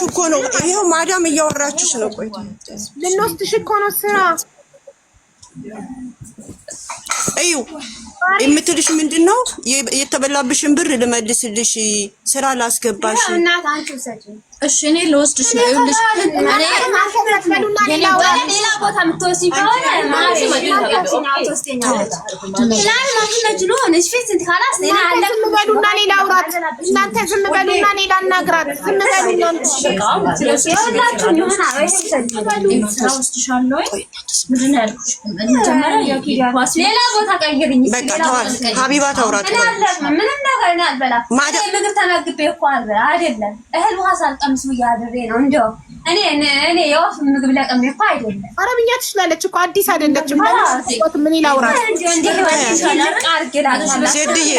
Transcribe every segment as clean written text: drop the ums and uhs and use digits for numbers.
እኮ ነው ይሄው ማዳም እያወራችሽ ነው። ቆይ ልንወስድሽ እኮ ነው ስራ እዩ የምትልሽ ምንድነው? የተበላብሽን ብር ልመልስልሽ ስራ ላስገባሽ። እሺ እኔ ልወስድሽ ነው። ይኸውልሽ እኔ ሌላ ቦታ የምትወስጂኝ ከሆነ ማለት ነው እናንተ ዝም በሉና ሌላ እናግራት። ዝም በሉና ሌላ ቦታ ቀይርኝ። በቃ ተዋት ሀቢባ ታውራት ምንም ነገር ነው አልበላ ምግብ ተናግቤ እኮ አልበላ አይደለም እህል ውሃ ሳልቀምስ ብያድሬ ነው እንደው እኔ የወፍ ምግብ ለቀሜ እኮ አይደለም። አረብኛ ትችላለች እኮ አዲስ አይደለችም። ምን ይላውራት ዜድዬ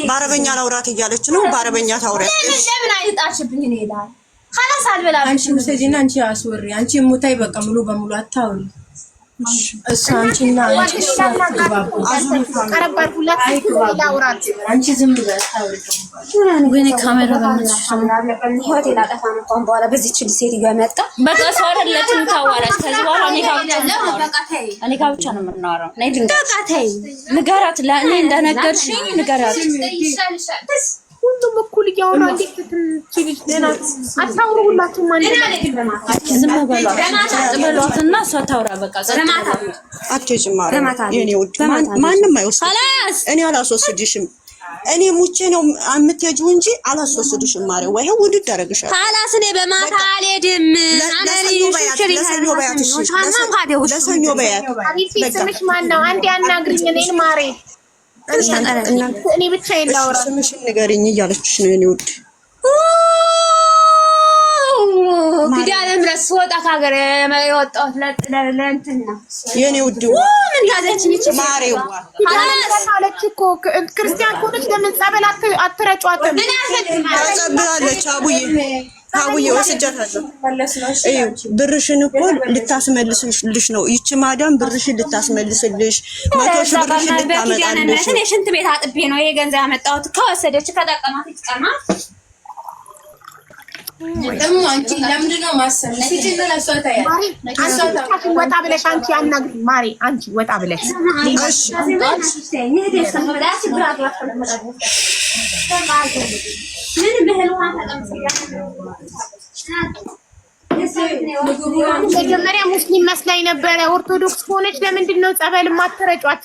በአረበኛ ላውራት እያለች ነው። በአረበኛ ታውራት ለምን አይጣሽብኝ ነው ይላል። خلاص አልበላ አንቺ ሙሰጂና አንቺ አስወሪ አንቺ ሙታይ በቃ ሙሉ በሙሉ አታውሪ። እሳንቺና አንቺ ቀረባር ሁለት ይላውራት አንቺ ዝም ብለሽ አታውሪ። ወይኔ ካሜራ በመጣሽ ሆቴል አጠፋ ነው በኋላ በዚህ ችል ሴት ይገመጣ በቃ ሰው አይደለችም ታዋራች። ከዚህ በኋላ እኔ ጋር ብቻ ነው የምናወራው። ነይ በቃ ተይ ንገራት። ለእኔ እንደነገርሽኝ ንገራት። ሁሉም እኩል እያወራ እንዴት ትችልሽ? ደና አታውሩ ሁላችሁም ማለት ዝም በሏትና እሷ ታውራ። በቃ አትሄጂም ማለት የኔ ውድ ማንም አይወስድሽ። እኔ አላስወስድሽም። እኔ ሙቼ ነው የምትሄጂው እንጂ አላስወስድሽም። ማሬ ወይ ውድድ አደረግሻለሁ። خلاص እኔ በማታ አልሄድም። ለሰኞ በያት ስምሽ ማን ነው? አንዴ አናግሪኝ እኔን ማሬ። እኔ ብቻ የላውራ ስምሽን ንገሪኝ እያለችሽ ነው የኔ ውድ። ቢዳለም ረስ ወጣ ካገረ የወጣሁት ለእንትን ነው የኔ ውድ። ምን ያዘችኝ እቺ ማሬዋ አለች እኮ ክርስቲያን ኮነች። ለምን ጸበል አትረጫዋትም? ተጸብላለች። አቡዬ ወስጃታለሁ። እዩ ብርሽን እኮ ልታስመልስልሽ ነው ይቺ ማዳም። ብርሽን ልታስመልስልሽ 100 ሺህ ብርሽን ልታመጣልሽ። እኔ ሽንት ቤት አጥቤ ነው ይሄ ገንዘብ ያመጣሁት። ከወሰደች ከጠቀማት ይጥቀማት። ደግሞ አንቺ ለምንድን ነው ማሰብ ሲጭን ለሷታያ አንቺ ወጣ ብለሽ አንቺ አናግሪ ማሪ። አንቺ ወጣ ብለሽ እሺ ምን በህልዋ ተቀምጠኛ መጀመሪያ ሙስሊም መስላኝ ነበረ። ኦርቶዶክስ ሆነች። ለምንድን ነው ጸበል ማትረጫት?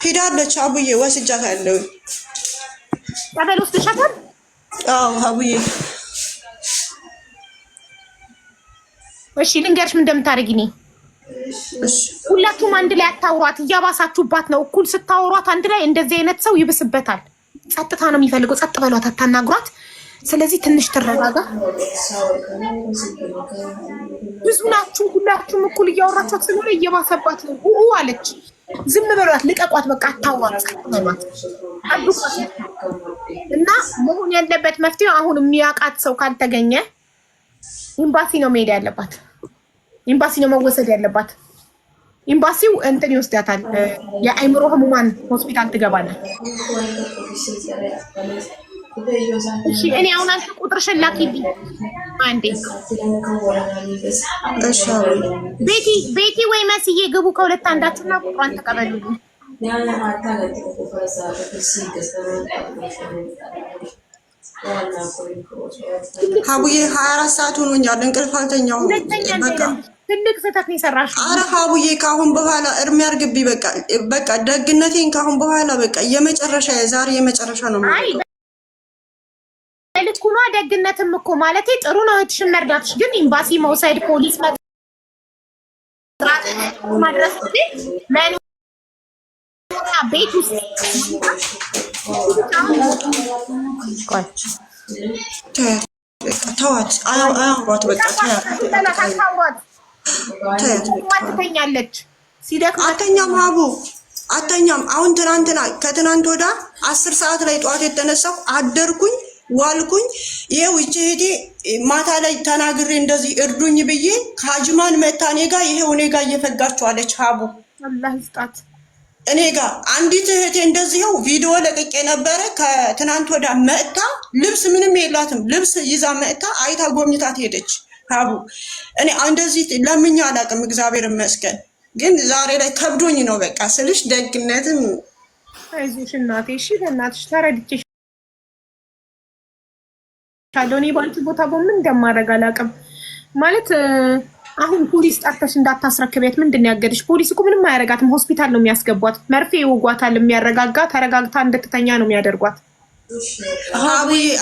ሄዳለች። አቡዬ ወስጃታለሁ። ጸበል ወስደሻታል? አዎ አቡዬ። እሺ ልንገርሽ ምን እንደምታደርጊ ነው። ሁላችሁም አንድ ላይ አታውሯት። እያባሳችሁባት ነው። እኩል ስታወሯት አንድ ላይ እንደዚህ አይነት ሰው ይብስበታል። ጸጥታ ነው የሚፈልገው። ጸጥ በሏት፣ አታናግሯት። ስለዚህ ትንሽ ትረጋጋ። ብዙ ናችሁ፣ ሁላችሁም እኩል እያወራችኋት ስለሆነ እየባሰባት ነው። አለች። ዝም በሏት፣ ልቀቋት፣ በቃ አታውሯት፣ ጸጥ በሏት። እና መሆን ያለበት መፍትሄው አሁን የሚያውቃት ሰው ካልተገኘ ኤምባሲ ነው መሄድ ያለባት። ኤምባሲ ነው መወሰድ ያለባት። ኤምባሲው እንትን ይወስዳታል። የአይምሮ ህሙማን ሆስፒታል ትገባለች። እሺ እኔ አሁን አንተ ቁጥርሽን ላኪልኝ አንዴ። እሺ ቤቲ ወይ መስዬ ግቡ ከሁለት አንዳችሁና ቁጥሯን ተቀበሉልኝ። ሀቡዬ 24 ሰዓት ሆኖኛል። እንቅልፍ አልተኛሁም። በቃ ትልቅ ስህተት ነው የሰራሽው። ኧረ ሀቡዬ ካሁን በኋላ እርሜ አርግብኝ። በቃ ደግነቴን ካሁን በኋላ በቃ የመጨረሻ ዛሬ የመጨረሻ ነው ማለት ልኩና። ደግነትም እኮ ማለቴ ጥሩ ነው እህትሽን መርዳትሽ፣ ግን ኤምባሲ መውሰድ ፖሊስ ማድረስ ቤት ውስጥ ተዋት፣ አያውሯት። በቃ ትተኛለች። ሲደክም አተኛም ሀቡ አተኛም። አሁን ከትናንት ወዳ 10 ሰዓት ላይ ጠዋት የተነሳሁ አደርኩኝ ዋልኩኝ። ይሄው እቺ እህቴ ማታ ላይ ተናግሬ እንደዚህ እርዱኝ ብዬ ካጅማን መታ እኔ ጋር ይሄው እኔ ጋር እየፈጋችሁ አለች። ሀቡ አላህ ይስጣት። እኔ ጋር አንዲት እህቴ እንደዚህው ቪዲዮ ለቅቄ ነበረ። ከትናንት ወዳ መጥታ ልብስ ምንም የላትም ልብስ ይዛ መጥታ አይታ ጎብኝታት ሄደች። አቡ እኔ እንደዚህ ለምኛ አላውቅም፣ እግዚአብሔር ይመስገን። ግን ዛሬ ላይ ከብዶኝ ነው በቃ ስልሽ ደግነትም። አይዞሽ እናቴ፣ እሺ በእናትሽ ተረድቼሽ እኔ ባንቺ ቦታ በምን እንደማደርግ አላውቅም። ማለት አሁን ፖሊስ ጠርተሽ እንዳታስረክቢያት ምንድን ነው ያገደሽ? ፖሊስ እኮ ምንም አያረጋትም፣ ሆስፒታል ነው የሚያስገቧት። መርፌ ይወጓታል፣ የሚያረጋጋ ተረጋግታ እንድትተኛ ነው የሚያደርጓት።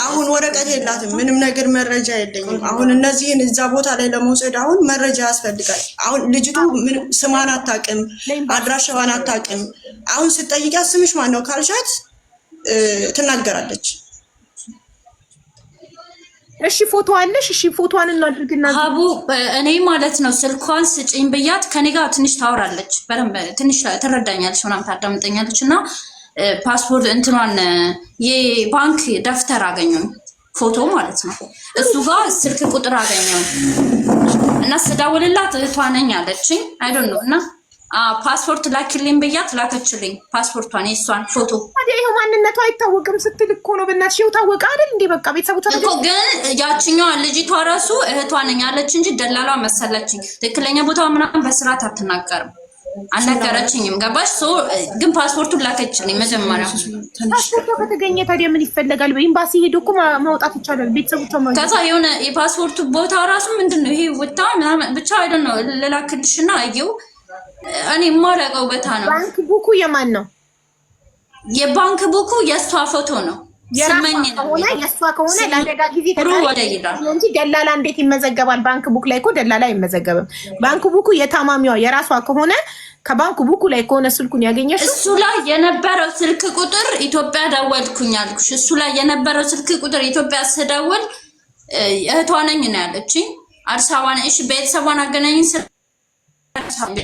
አሁን ወረቀት የላትም፣ ምንም ነገር መረጃ የለኝም። አሁን እነዚህን እዛ ቦታ ላይ ለመውሰድ አሁን መረጃ ያስፈልጋል። አሁን ልጅቱ ምንም ስሟን አታውቅም፣ አድራሻዋን አታውቅም። አሁን ስትጠይቂያት ስምሽ ማን ነው ካልሻት ትናገራለች። እሺ ፎቶ አለሽ? እሺ ፎቶዋን እናድርግና ሀቡ እኔ ማለት ነው ስልኳን ስጪኝ ብያት ከኔ ጋር ትንሽ ታወራለች፣ በደንብ ትንሽ ትረዳኛለች፣ ምናምን ታዳምጠኛለች። እና ፓስፖርት እንትኗን የባንክ ደፍተር አገኘሁኝ፣ ፎቶ ማለት ነው። እሱ ጋር ስልክ ቁጥር አገኘሁኝ እና ስደውልላት እህቷ ነኝ አለችኝ። አይ ዶንት ኖ እና ፓስፖርት ላኪልኝ ብያት ላከችልኝ ፓስፖርቷን፣ የእሷን ፎቶ። ታዲያ ይኸው ማንነቷ አይታወቅም ስትል እኮ ነው። በእናትሽ ይኸው ታወቀ አይደል እንዴ? በቃ ቤተሰቦቿ እኮ ግን ያችኛዋ ልጅቷ ራሱ እህቷ ነኝ አለች እንጂ ደላሏ መሰለችኝ። ትክክለኛ ቦታው ምናምን በስርዓት አትናገርም፣ አልነገረችኝም። ገባሽ? ግን ፓስፖርቱን ላከችልኝ መጀመሪያ። ፓስፖርቷ ከተገኘ ታዲያ ምን ይፈለጋል? በኤምባሲ ሄዶ እኮ ማውጣት ይቻላል። ቤተሰቦቿ ማለት ከዛ የሆነ የፓስፖርቱ ቦታ ራሱ ምንድን ነው ይሄ ወጣ ምናምን ብቻ አይደል ነው ልላክልሽና አየው። እኔ የማላውቀው ቦታ ነው። ባንክ ቡኩ የማን ነው? የባንክ ቡኩ የእሷ ፎቶ ነው። ስመኝ ከሆነ የእሷ ከሆነ ለአደጋ ጊዜ ወደ ይላል እንጂ ደላላ እንዴት ይመዘገባል? ባንክ ቡክ ላይ እኮ ደላላ አይመዘገብም። ባንክ ቡኩ የታማሚዋ የራሷ ከሆነ ከባንክ ቡኩ ላይ ከሆነ ስልኩን ያገኘሽ እሱ ላይ የነበረው ስልክ ቁጥር ኢትዮጵያ ደወልኩኝ አልኩሽ። እሱ ላይ የነበረው ስልክ ቁጥር ኢትዮጵያ ስደውል እህቷ ነኝ ነው ያለችኝ። አዲስ አበባ ነኝ። እሺ ቤተሰቧን አገናኝ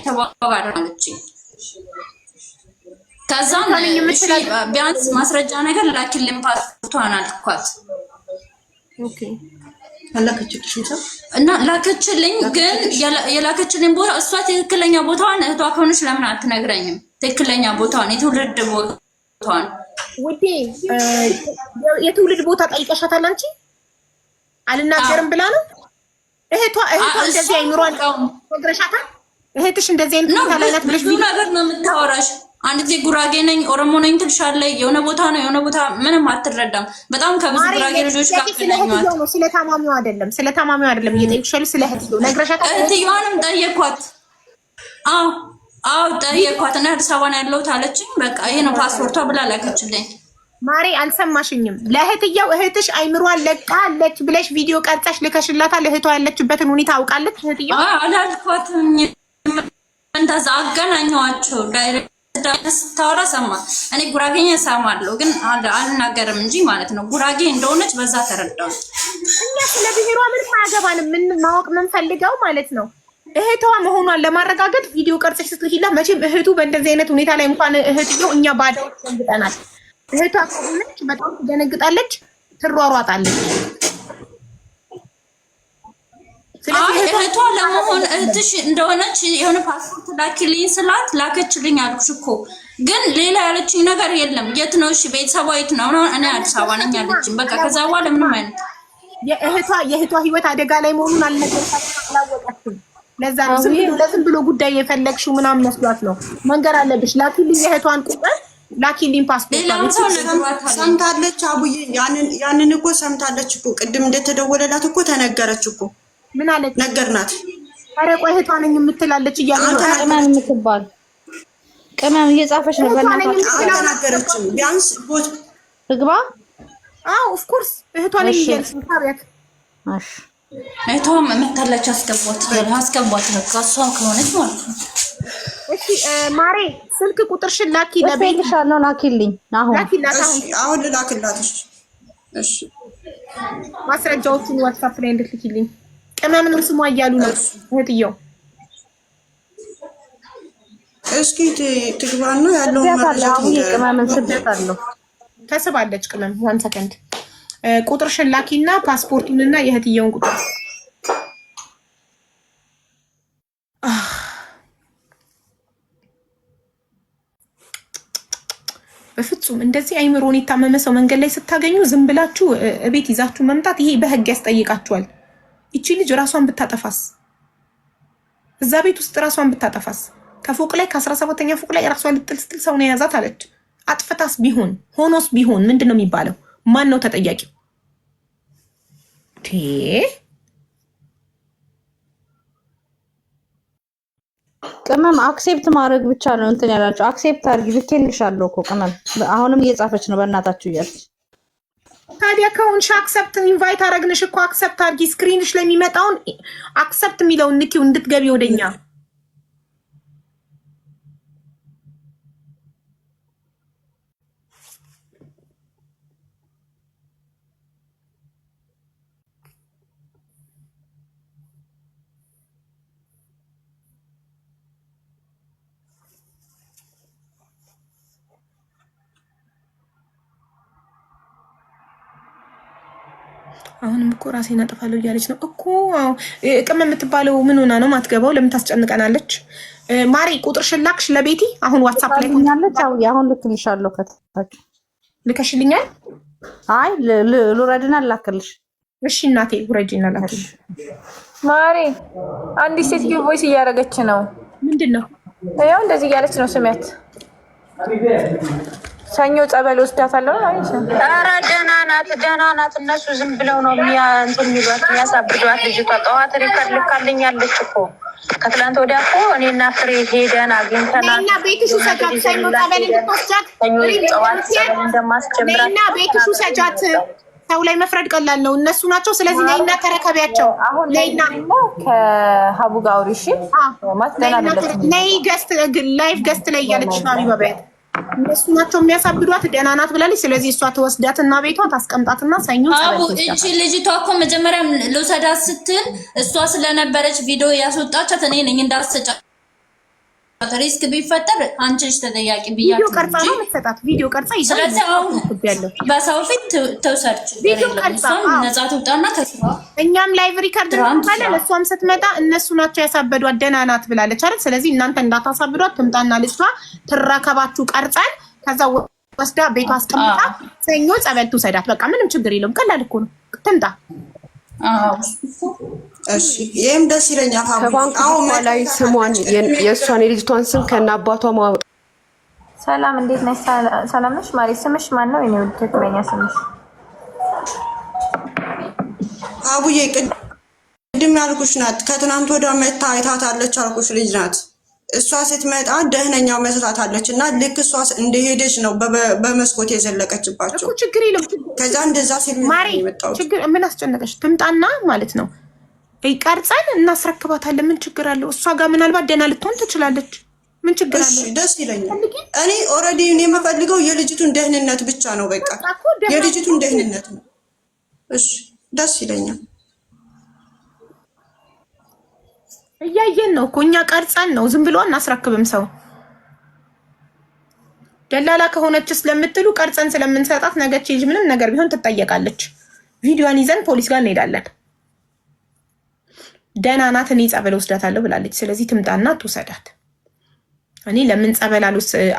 ተባባለችኝ። ከዛ ቢያንስ ማስረጃ ነገር ላኪልኝ ፓስፖርቷን አልኳት። ኦኬ እና ላከችልኝ። ግን የላከችልኝ ቦታ እሷ ትክክለኛ ቦታዋን እህቷ ከሆነች ለምን አትነግረኝም? ትክክለኛ ቦታዋን የትውልድ ቦታዋን ውዴ፣ የትውልድ ቦታ ጠይቀሻታል አንቺ? አልናገርም ብላ ነው እህቷ እንደዚህ አይምሯን ነግረሻታል? እህትሽ እንደዚህ አይነት ቦታ ላይ ናት ብለሽ ብዙ ነገር ነው የምታወራሽ። አንድ ጊዜ ጉራጌ ነኝ ኦሮሞ ነኝ ትልሻለች። የሆነ ቦታ ነው የሆነ ቦታ ምንም አትረዳም። በጣም ከብዙ ጉራጌ ልጆች ጋር ነው። ስለ ታማሚው አይደለም እየጠየቅሽኝ ስለ እህትየው ነግረሻታል? እህትየዋንም ጠየኳት። አዎ ጠየኳት። እና አዲስ አበባ ነው ያለሁት አለችኝ። በቃ ይሄ ነው ፓስፖርቷ ብላ ላከችልኝ። ማሬ አልሰማሽኝም? ለእህትየው እህትሽ አይምሯን ለቃለች ብለሽ ቪዲዮ ቀርጸሽ ልከሽላታል? እህቷ ያለችበትን ሁኔታ አውቃለች እህትየው? አላልኳትም። እንደዛ አገናኘኋቸው። ዳይሬክት ስታወራ ሰማ። እኔ ጉራጌኛ እሰማለሁ ግን አልናገርም እንጂ ማለት ነው። ጉራጌ እንደሆነች በዛ ተረዳሁ። እኛ ስለ ብሔሯ ምንም አያገባንም። ምን ማወቅ የምንፈልገው ማለት ነው እህቷ መሆኗን ለማረጋገጥ ቪዲዮ ቀርጸሽ ስትልኪላት፣ መቼም እህቱ በእንደዚህ አይነት ሁኔታ ላይ እንኳን እህትየው እኛ ባዳዎች ደንግጠናል። እህቷ ከሆነች በጣም ትደነግጣለች፣ ትሯሯጣለች። እህቷ ለመሆን እህትሽ እንደሆነች የሆነ ፓስፖርት ላኪልኝ ስላት ላከችልኝ አልኩሽ እኮ። ግን ሌላ ያለችኝ ነገር የለም። የት ነው? እሺ ቤተሰቧ የት ነው? እኔ አዲስ አበባ ነኝ አለችኝ። በቃ ከዛ በኋላ ምንም አይነት የእህቷ ህይወት አደጋ ላይ መሆኑን አላወቀችም። ለዛ ነው ዝም ብሎ ጉዳይ የፈለግሽው ምናምን መስሏት ነው። መንገር አለብሽ። ላኪልኝ የእህቷን ቁጥር ላኪልኝ ፓስፖርት ሰምታለች። አቡዬ ያንን እኮ ሰምታለች እኮ። ቅድም እንደተደወለላት እኮ ተነገረች እኮ። ምን አለች? ነገርናት። ኧረ ቆይ እህቷ ነኝ የምትላለች እያለ ቅመም የምትባል ቅመም እየጻፈች ነው። በእናትህ አልተናገረችም። ቢያንስ ቦት እግባ። አዎ ኦፍ ኮርስ እህቷ ነኝ እያለች ታሪያት። እሺ እህቷም መታለች። አስገቧት በቃ እሷ ከሆነች ማለት ነው። እሺ ማሬ ስልክ ቁጥርሽን ላኪ። ለቤትሻለሁ ላኪልኝ። አሁን ልላክላት። እሺ ማስረጃዎቹን ዋትስአፕ ላይ እንድትልኪልኝ። ቅመምንም ስሟ እያሉ ነው እህትየው። እስኪ ትግባና ያለው መረጃ ቅመምን ስደት አለው ተስባለች። ቅመም 1 ሰከንድ ቁጥርሽን ላኪና ፓስፖርቱንና የእህትየውን ቁጥር በፍጹም እንደዚህ አይምሮን የታመመ ሰው መንገድ ላይ ስታገኙ ዝም ብላችሁ እቤት ይዛችሁ መምጣት ይሄ በህግ ያስጠይቃችኋል። ይቺ ልጅ ራሷን ብታጠፋስ? እዛ ቤት ውስጥ ራሷን ብታጠፋስ? ከፎቅ ላይ ከ17ኛ ፎቅ ላይ ራሷን ልጥል ስትል ሰው ነው የያዛት አለች። አጥፍታስ ቢሆን ሆኖስ ቢሆን ምንድን ነው የሚባለው? ማን ነው ተጠያቂው? ቅመም አክሴፕት ማድረግ ብቻ ነው እንትን ያላችሁ። አክሴፕት አድርጊ ልኬልሻለሁ እኮ ቅመም። አሁንም እየጻፈች ነው በእናታችሁ እያለች። ታዲያ ከሆንሽ አክሰፕት ኢንቫይት አረግንሽ እኮ አክሰፕት አድርጊ። ስክሪንሽ ላይ የሚመጣውን አክሰፕት የሚለውን ንኪው እንድትገቢ ወደኛ። አሁንም እኮ ራሴን አጠፋለሁ እያለች ነው እኮ። ቅመም የምትባለው ምን ሆና ነው ማትገባው? ለምን ታስጨንቀናለች? ማሪ ቁጥርሽን ላክሽ ለቤቲ? አሁን ዋትስአፕ ላይ ትኛለች። አሁን ልክልሻለሁ። ከታች ልከሽልኛል? አይ ሉረድና ላክልሽ። እሺ እናቴ ውረጂና ላክልሽ። ማሪ አንዲት ሴትዮ ቮይስ እያደረገች ነው። ምንድን ነው? ያው እንደዚህ እያለች ነው። ስሚያት። ሰኞ ጸበል ወስዳታለሁ። ኧረ ደህና ናት። እነሱ ዝም ብለው ነው እንትን የሚሏት የሚያሳብዷት። ልጅቷ ጠዋት ሪከርድ ልካልኛለች እኮ ከትላንት ወዲያ እኮ እኔና ፍሬ ሄደን አግኝተናል። እና ቤትሽ ሰጃት ሰኞ ጸበል እንድትወስጃት ጠዋት ጸበል እንደማስጀምራት እና ቤትሽ ሰጃት። ሰው ላይ መፍረድ ቀላል ነው። እነሱ ናቸው። ስለዚህ ነይና ተረከቢያቸው። አሁን ነይና ከሀቡ ጋር አውሪ። እሺ ነይ ገስት ላይቭ ገስት ላይ እያለች ነው አቢባቢያት። እነሱ ናቸው የሚያሳብዷት። ደህና ናት ብላለች። ስለዚህ እሷ ተወስዳትና ቤቷ ታስቀምጣትና ሰኞ እቺ ልጅቷ እኮ መጀመሪያ ልውሰዳት ስትል እሷ ስለነበረች ቪዲዮ ያስወጣቻት እኔ ነኝ እንዳሰጫት። ሪስክ ቢፈጠር አንቺ ልጅ ተጠያቂ ብያለሁ። ቪዲዮ ቀርጻ ነው የምትሰጣት። ቪዲዮ ቀርጻ ይዘው ስለዚህ አሁን በሰው ፊት ተውሰርች ቪዲዮ ቀርጻ ነጻ ትውጣና ከስራ እኛም ላይቭ ሪከርድ እንባለን። እሷም ስትመጣ እነሱ ናቸው ያሳበዷት ደህና ናት ብላለች አይደል? ስለዚህ እናንተ እንዳታሳብዷት ትምጣና ልጅቷ ትረከባችሁ ቀርጸን ከዛ ወስዳ ቤቷ አስቀምጣ ሰኞ ጸበል ትውሰዳት። በቃ ምንም ችግር የለውም። ቀላል እኮ ነው። ትምጣ። እሺ ይሄም ደስ ይለኛል። ከባንክ ላይ ስሟን የእሷን የልጅቷን ስም ከነ አባቷ ማወቅ። ሰላም እንዴት ነሽ? ሰላም ነሽ ማሪ? ስምሽ ማን ነው? እኔ ወደ ትክክለኛ ስምሽ አቡዬ ቅድም ያልኩሽ ናት። ከትናንት ወዲያ መታ አይታታለች አልኩሽ ልጅ ናት። እሷ ስትመጣ ደህነኛው መስራታለች እና ልክ እሷ እንደሄደች ነው በመስኮት የዘለቀችባቸው እኮ። ችግር የለም። ከዛ እንደዛ ሲል ማሪ ችግር ምን አስጨነቀሽ? ትምጣና ማለት ነው ቀርጸን እናስረክባታለን። ምን ችግር አለው? እሷ ጋር ምናልባት ደህና ልትሆን ትችላለች። ምን ችግር አለው? ደስ ይለኛል። እኔ ኦልሬዲ እኔ የምፈልገው የልጅቱን ደህንነት ብቻ ነው። በቃ የልጅቱን ደህንነት ነው። እሺ ደስ ይለኛል። እያየን ነው እኮ እኛ ቀርጸን ነው። ዝም ብሎ እናስረክብም ሰው። ደላላ ከሆነች ስለምትሉ ቀርጸን ስለምንሰጣት ነገች ልጅ ምንም ነገር ቢሆን ትጠየቃለች። ቪዲዮዋን ይዘን ፖሊስ ጋር እንሄዳለን። ደህና ናት፣ እኔ ጸበል ወስዳታለሁ ብላለች። ስለዚህ ትምጣና ትውሰዳት። እኔ ለምን ጸበል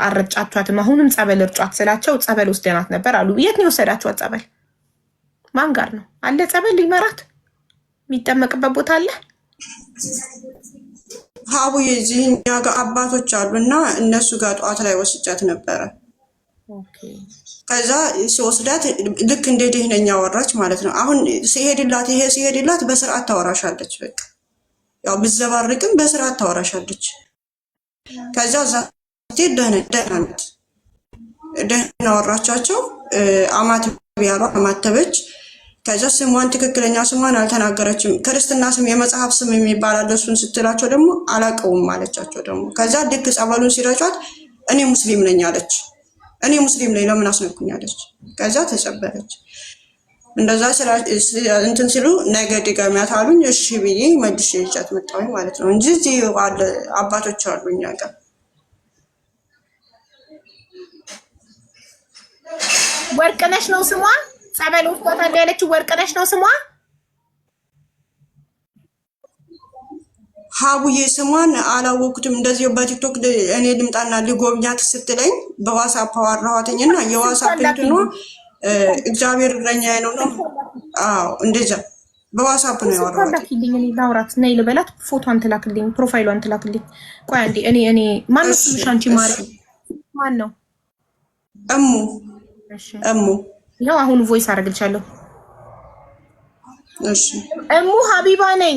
አልረጫችኋትም? አሁንም ጸበል እርጫት ስላቸው ጸበል ወስደናት ነበር አሉ። የት ነው የወሰዳችኋት? ጸበል ማን ጋር ነው አለ? ጸበል ሊመራት የሚጠመቅበት ቦታ አለ። ሀቡዬ እዚህ እኛ ጋር አባቶች አሉ እና እነሱ ጋር ጠዋት ላይ ወስጃት ነበረ። ከዛ ሲወስዳት ልክ እንደ ደህነኛ ወራች ማለት ነው። አሁን ሲሄድላት በስርዓት ታወራሻለች። በቃ ያው ብዘባርቅም በስርዓት ታወራሻለች። ከዛ ደህና ወራቻቸው። አማት ያሏ አማተበች። ከዛ ስሟን ትክክለኛ ስሟን አልተናገረችም። ክርስትና ስም የመጽሐፍ ስም የሚባል አለ። እሱን ስትላቸው ደግሞ አላውቀውም አለቻቸው። ደግሞ ከዛ ልክ ጸበሉን ሲረጯት እኔ ሙስሊም ነኝ አለች። እኔ ሙስሊም ነኝ ለምን አስነኩኛለች። ከዛ ተጸበለች። እንደዛ እንትን ሲሉ ነገ ድጋሚያት አሉኝ። እሺ ብዬ መልሼ ይዣት መጣሁኝ ማለት ነው እንጂ እዚህ አባቶች አሉ እኛ ጋር። ወርቅነሽ ነው ስሟ። ጸበል ወስዷታል ያለችው ወርቅነሽ ነው ስሟ። ሀቡዬ ስሟን አላወኩትም። እንደዚህ በቲክቶክ እኔ ልምጣና ልጎብኛት ስትለኝ በዋትስአፕ አወራኋትኝና የዋትስአፕ እንትኑ እግዚአብሔር እረኛዬ ነው። አዎ እንደዛ በዋትስአፕ ነው ያወራሁት። ላኪልኝ እኔ ላውራት ነይ ልበላት። ፎቶዋን ትላክልኝ፣ ፕሮፋይሏን ትላክልኝ። ቆይ አንዴ እኔ ማን ነው ስምሽ? አንቺ ማን ነው? እሙ ይኸው አሁን ቮይስ አደርግልሻለሁ። እሺ እሙ ሀቢባ ነኝ።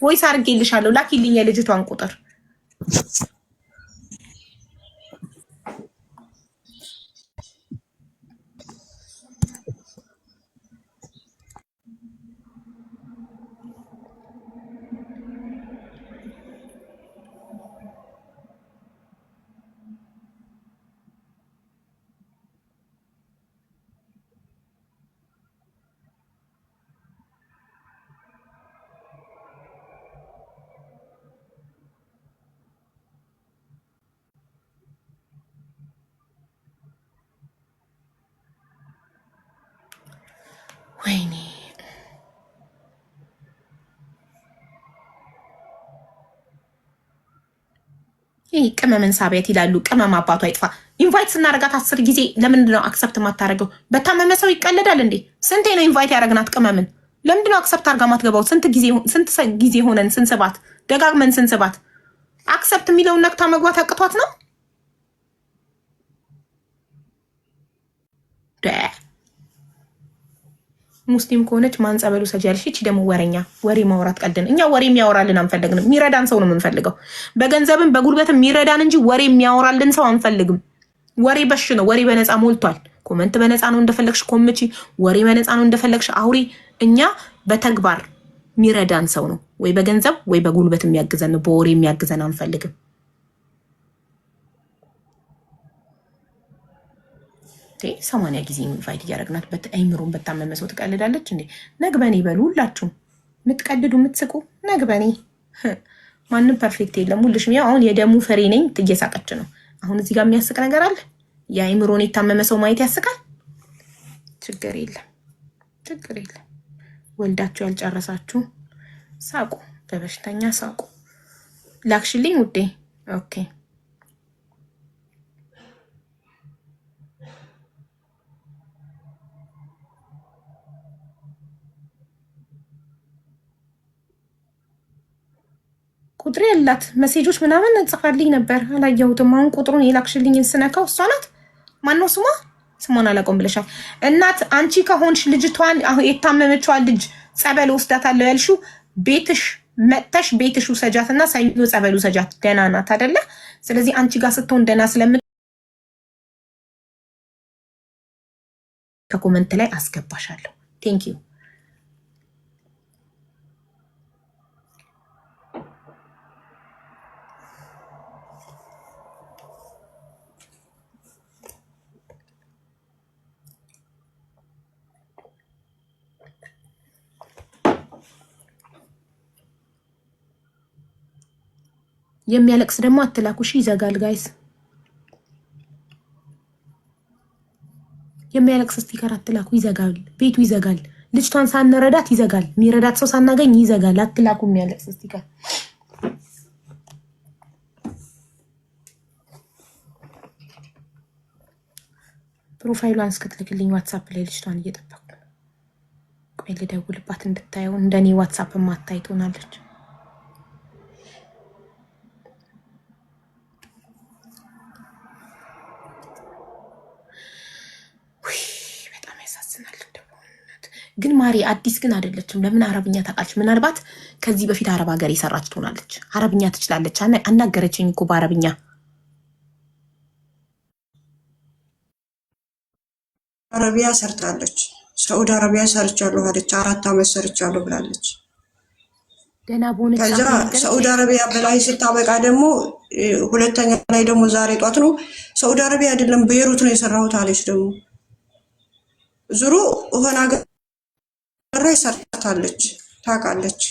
ቮይስ አድርጌልሻለሁ። ላኪልኝ የልጅቷን ቁጥር። ወይኔ ይህ ቅመምን ሳቢያት ይላሉ። ቅመም አባቱ አይጥፋ። ኢንቫይት ስናደርጋት 10 ጊዜ ለምንድን ነው አክሰፕት ማታደርገው? በታመመ ሰው ይቀለዳል እንዴ? ስንቴ ነው ኢንቫይት ያደረግናት ቅመምን? ለምንድን ነው አክሰፕት አድርጋ ማትገባው? ስንት ጊዜ ሆነን ስንስባት፣ ደጋግመን ስንስባት አክሰፕት የሚለውን ነክታ መግባት አቅቷት ነው? ሙስሊም ከሆነች ማንጸበሉ ሰጃልሽ። እቺ ደግሞ ወሬኛ፣ ወሬ ማውራት ቀልድን። እኛ ወሬ የሚያወራልን አንፈልግም። የሚረዳን ሰው ነው የምንፈልገው። በገንዘብም በጉልበትም የሚረዳን እንጂ ወሬ የሚያወራልን ሰው አንፈልግም። ወሬ በሽ ነው። ወሬ በነፃ ሞልቷል። ኮመንት በነፃ ነው እንደፈለግሽ ኮምቺ፣ ወሬ በነፃ ነው እንደፈለግሽ አውሪ። እኛ በተግባር የሚረዳን ሰው ነው ወይ በገንዘብ ወይ በጉልበት የሚያግዘን ነው። በወሬ የሚያግዘን አንፈልግም። ሰማንያ ጊዜ ኢንቫይት እያደረግናት አይምሮን በታመመ ሰው ትቀልዳለች እንዴ? ነግበኔ በሉ ሁላችሁም የምትቀልዱ የምትስቁ ነግበኔ። ማንም ፐርፌክት የለም። ሁልሽም ያው አሁን የደሙ ፍሬ ነኝ እየሳቀች ነው። አሁን እዚህ ጋር የሚያስቅ ነገር አለ? የአይምሮን የታመመ ሰው ማየት ያስቃል? ችግር የለም፣ ችግር የለም። ወልዳችሁ ያልጨረሳችሁ ሳቁ፣ በበሽተኛ ሳቁ። ላክሽልኝ ውዴ። ኦኬ ቁጥሬ ያላት መሴጆች ምናምን ጽፋልኝ ነበር፣ አላየሁትም። አሁን ቁጥሩን የላክሽልኝን ስነካው እሷ ናት። ማነው ስሟ? ስሟን አላውቀውም ብለሻል። እናት አንቺ ከሆንሽ ልጅቷን የታመመችዋን ልጅ ጸበል ወስዳታለሁ ያልሽው ቤትሽ መጥተሽ ቤትሽ ውሰጃትና ሰኞ ጸበል ውሰጃት። ደህና ናት አይደለ? ስለዚህ አንቺ ጋር ስትሆን ደህና ከኮመንት ላይ አስገባሻለሁ። ቴንክ ዩ። የሚያለቅስ ደግሞ አትላኩሽ፣ ይዘጋል። ጋይስ የሚያለቅስ ስቲከር አትላኩ፣ ይዘጋል። ቤቱ ይዘጋል። ልጅቷን ሳንረዳት ይዘጋል። የሚረዳት ሰው ሳናገኝ ይዘጋል። አትላኩ የሚያለቅስ ስቲከር። ፕሮፋይሏን እስክትልክልኝ ዋትሳፕ ላይ ልጅቷን እየጠበቅኩ ነው። ቆይ ልደውልባት እንድታየው። እንደኔ ዋትሳፕ ማታይ ትሆናለች። ግን ማሪ አዲስ ግን አይደለችም። ለምን አረብኛ ታውቃለች? ምናልባት ከዚህ በፊት አረብ ሀገር የሰራች ትሆናለች። አረብኛ ትችላለች። አናገረችኝ እኮ በአረብኛ። አረቢያ ሰርታለች። ሳዑዲ አረቢያ ሰርቻለሁ አለች። 4 ዓመት ሰርቻለሁ ብላለች። ደህና ቦነ። ከዛ ሳዑዲ አረቢያ በላይ ስታበቃ ደግሞ ሁለተኛ ላይ ደግሞ ዛሬ ጧት ነው ሳዑዲ አረቢያ አይደለም ቤይሩት ነው የሰራሁት አለች። ደግሞ ዙሩ ሆና ራይ ሰርታለች ታውቃለች።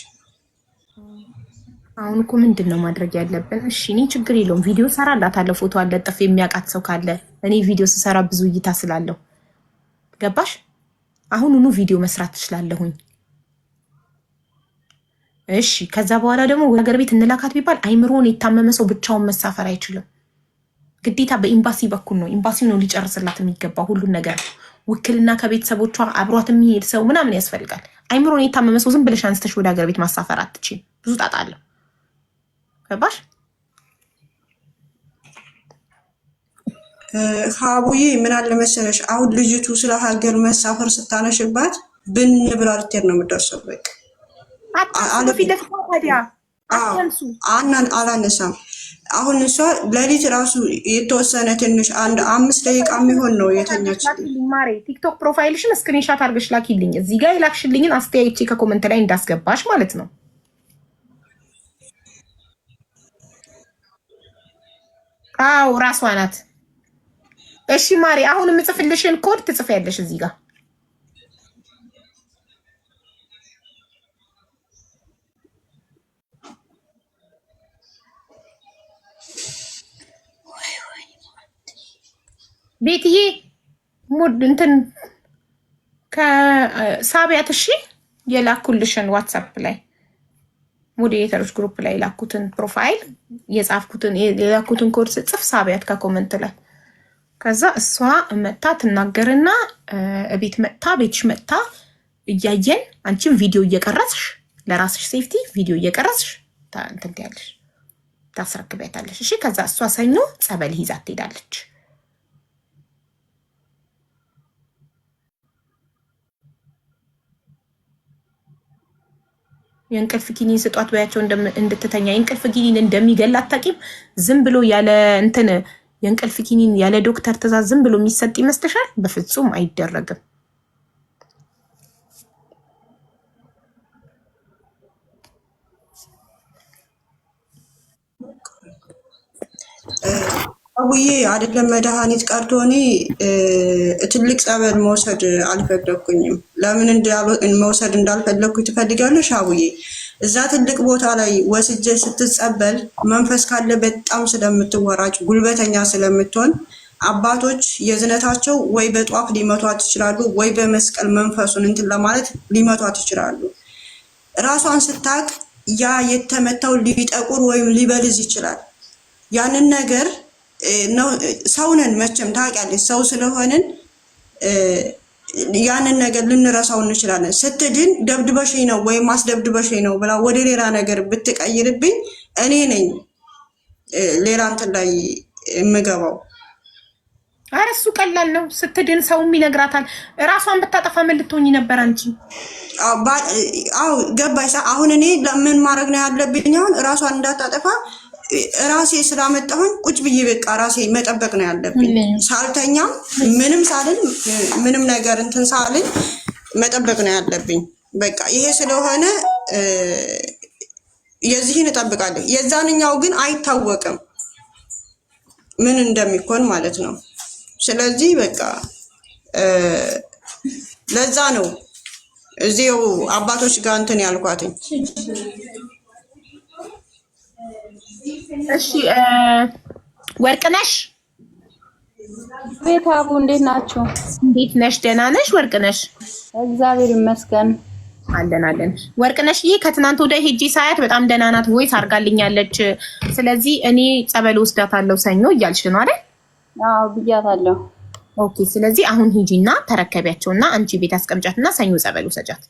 አሁን እኮ ምንድን ነው ማድረግ ያለብን? እሺ እኔ ችግር የለውም ቪዲዮ ሰራላታለሁ። ፎቶ አለጥፍ የሚያውቃት ሰው ካለ እኔ ቪዲዮ ስሰራ ብዙ እይታ ስላለው ገባሽ? አሁኑኑ ቪዲዮ መስራት ትችላለሁኝ። እሺ ከዛ በኋላ ደግሞ ሀገር ቤት እንላካት ቢባል አይምሮን የታመመ ሰው ብቻውን መሳፈር አይችልም። ግዴታ በኤምባሲ በኩል ነው። ኤምባሲው ነው ሊጨርስላት የሚገባው ሁሉን ነገር። ውክልና ከቤተሰቦቿ አብሯት የሚሄድ ሰው ምናምን ያስፈልጋል። አይምሮን የታመመ ሰው ዝም ብለሽ አንስተሽ ወደ ሀገር ቤት ማሳፈር አትችይም። ብዙ ጣጣ አለው። ገባሽ? ሀቡዬ ምን አለ መሰለሽ፣ አሁን ልጅቱ ስለ ሀገር መሳፈር ስታነሽባት ብን ብላ ልትሄድ ነው የምትደርሰው። በቃ አላነሳም። አሁን እሷ ሌሊት ራሱ የተወሰነ ትንሽ አንድ 5 ደቂቃ የሚሆን ነው የተኛች። ማሬ ቲክቶክ ፕሮፋይልሽን ስክሪንሻት አድርገሽ ላኪልኝ። እዚህ ጋር የላክሽልኝን አስተያየቼ ከኮመንት ላይ እንዳስገባሽ ማለት ነው። አዎ ራሷ ናት። እሺ ማሪ፣ አሁን የምጽፍልሽን ኮድ ትጽፊያለሽ እዚህ ጋር። ቤትዬ ሙድ እንትን ከሳቢያት እሺ፣ የላኩልሽን ዋትስአፕ ላይ ሞዴሬተሮች ግሩፕ ላይ የላኩትን ፕሮፋይል የጻፍኩትን የላኩትን ኮድ ስጽፍ ሳቢያት ከኮመንት ላይ ከዛ እሷ መጣ ትናገርና ቤት መጣ ቤትሽ መጣ እያየን አንቺም ቪዲዮ እየቀረጽሽ ለራስሽ ሴፍቲ ቪዲዮ እየቀረጽሽ እንትን ትያለሽ ታስረክቢያታለሽ። እሺ ከዛ እሷ ሰኞ ጸበል ይዛት ትሄዳለች። የእንቅልፍ ኪኒን ስጧት በያቸው እንድትተኛ። የእንቅልፍ ኪኒን እንደሚገል አታውቂም? ዝም ብሎ ያለ እንትን የእንቅልፍ ኪኒን ያለ ዶክተር ትእዛዝ ዝም ብሎ የሚሰጥ ይመስልሻል? በፍጹም አይደረግም። አውዬ አይደለም መድኃኒት ቀርቶኒ ትልቅ ጸበል መውሰድ አልፈለኩኝም። ለምን መውሰድ እንዳልፈለኩኝ ትፈልጋለሽ? አውዬ እዛ ትልቅ ቦታ ላይ ወስጄ ስትጸበል መንፈስ ካለ በጣም ስለምትወራጭ ጉልበተኛ ስለምትሆን አባቶች የዝነታቸው ወይ በጧፍ ሊመቷት ይችላሉ፣ ወይ በመስቀል መንፈሱን እንትን ለማለት ሊመቷት ይችላሉ። ራሷን ስታቅ ያ የተመታው ሊጠቁር ወይም ሊበልዝ ይችላል። ያንን ነገር ሰውነን መቼም ታውቂያለሽ፣ ሰው ስለሆንን ያንን ነገር ልንረሳው እንችላለን። ስትድን ደብድበሽኝ ነው ወይም አስደብድበሽኝ ነው ብላ ወደ ሌላ ነገር ብትቀይርብኝ እኔ ነኝ ሌላ እንትን ላይ የምገባው። ኧረ እሱ ቀላል ነው። ስትድን ሰውም ይነግራታል። ራሷን ብታጠፋ ምን ልትሆኚ ነበር አንቺ? አዎ ገባሽ። አሁን እኔ ለምን ማድረግ ነው ያለብኝ? አሁን ራሷን እንዳታጠፋ ራሴ ስላመጣሁኝ ቁጭ ብዬ በቃ ራሴ መጠበቅ ነው ያለብኝ። ሳልተኛ ምንም ሳልን ምንም ነገር እንትን ሳልን መጠበቅ ነው ያለብኝ። በቃ ይሄ ስለሆነ የዚህን እጠብቃለሁ። የዛንኛው ግን አይታወቅም ምን እንደሚኮን ማለት ነው። ስለዚህ በቃ ለዛ ነው እዚው አባቶች ጋር እንትን ያልኳትኝ። እሺ ወርቅነሽ ቤት አቡ እንዴት ናችሁ? እንዴት ነሽ? ደህና ነሽ ወርቅነሽ? እግዚአብሔር ይመስገን አለን። ወርቅነሽ ይሄ ከትናንት ወደ ሄጂ ሳያት በጣም ደህና ናት፣ ቮይስ አድርጋልኛለች። ስለዚህ እኔ ጸበል ወስዳታለሁ ሰኞ እያልሽ ነው አይደል? አዎ ብያታለሁ። ኦኬ ስለዚህ አሁን ሂጂና ተረከቢያቸውና አንቺ ቤት አስቀምጫትና ሰኞ ጸበል ወሰጃት።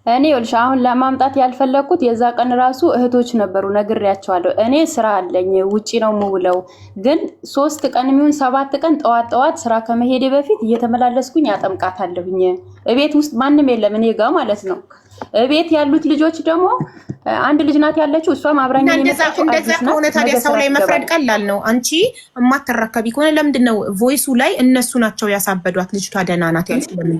እኔ ወልሽ አሁን ለማምጣት ያልፈለኩት የዛ ቀን ራሱ እህቶች ነበሩ ነግሬያቸዋለሁ። እኔ ስራ አለኝ ውጪ ነው የምውለው፣ ግን 3 ቀን የሚሆን 7 ቀን ጠዋት ስራ ከመሄዴ በፊት እየተመላለስኩኝ አጠምቃታለሁኝ። እቤት ውስጥ ማንም የለም እኔ ጋር ማለት ነው። እቤት ያሉት ልጆች ደግሞ አንድ ልጅ ናት ያለችው፣ እሷም አብራኝ ነው። እንደዛ ከሆነ ታዲያ ሰው ላይ መፍረድ ቀላል ነው። አንቺ የማትረከቢ ከሆነ ለምንድን ነው ቮይሱ ላይ እነሱ ናቸው ያሳበዷት? ልጅቷ ደህና ናት ያልሽ ለምን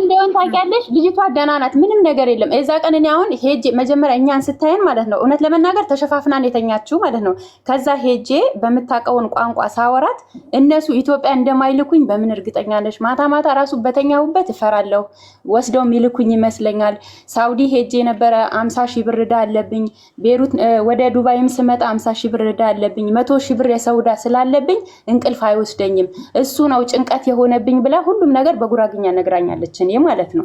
እንደሆነ ታውቂያለሽ? ልጅቷ ደህና ናት፣ ምንም ነገር የለም። እዛ ቀን እኔ አሁን ሄጄ መጀመሪያ እኛን ስታየን ማለት ነው እውነት ለመናገር ተሸፋፍናን የተኛችው ማለት ነው። ከዛ ሄጄ በምታውቀውን ቋንቋ ሳወራት እነሱ ኢትዮጵያ እንደማይልኩኝ በምን እርግጠኛ ነሽ? ማታ ራሱ በተኛሁበት እፈራለሁ፣ ወስደው የሚልኩኝ ይመስለኛል። ሳውዲ ሄጄ ነበረ 50,000 ብር አለብኝ። ቤሩት ወደ ዱባይም ስመጣ 50,000 ብር ዕዳ አለብኝ። 100,000 ብር የሰው ዕዳ ስላለብኝ እንቅልፍ አይወስደኝም። እሱ ነው ጭንቀት የሆነብኝ ብላ ሁሉም ነገር በጉራግኛ ነግራኛለች። እኔ ማለት ነው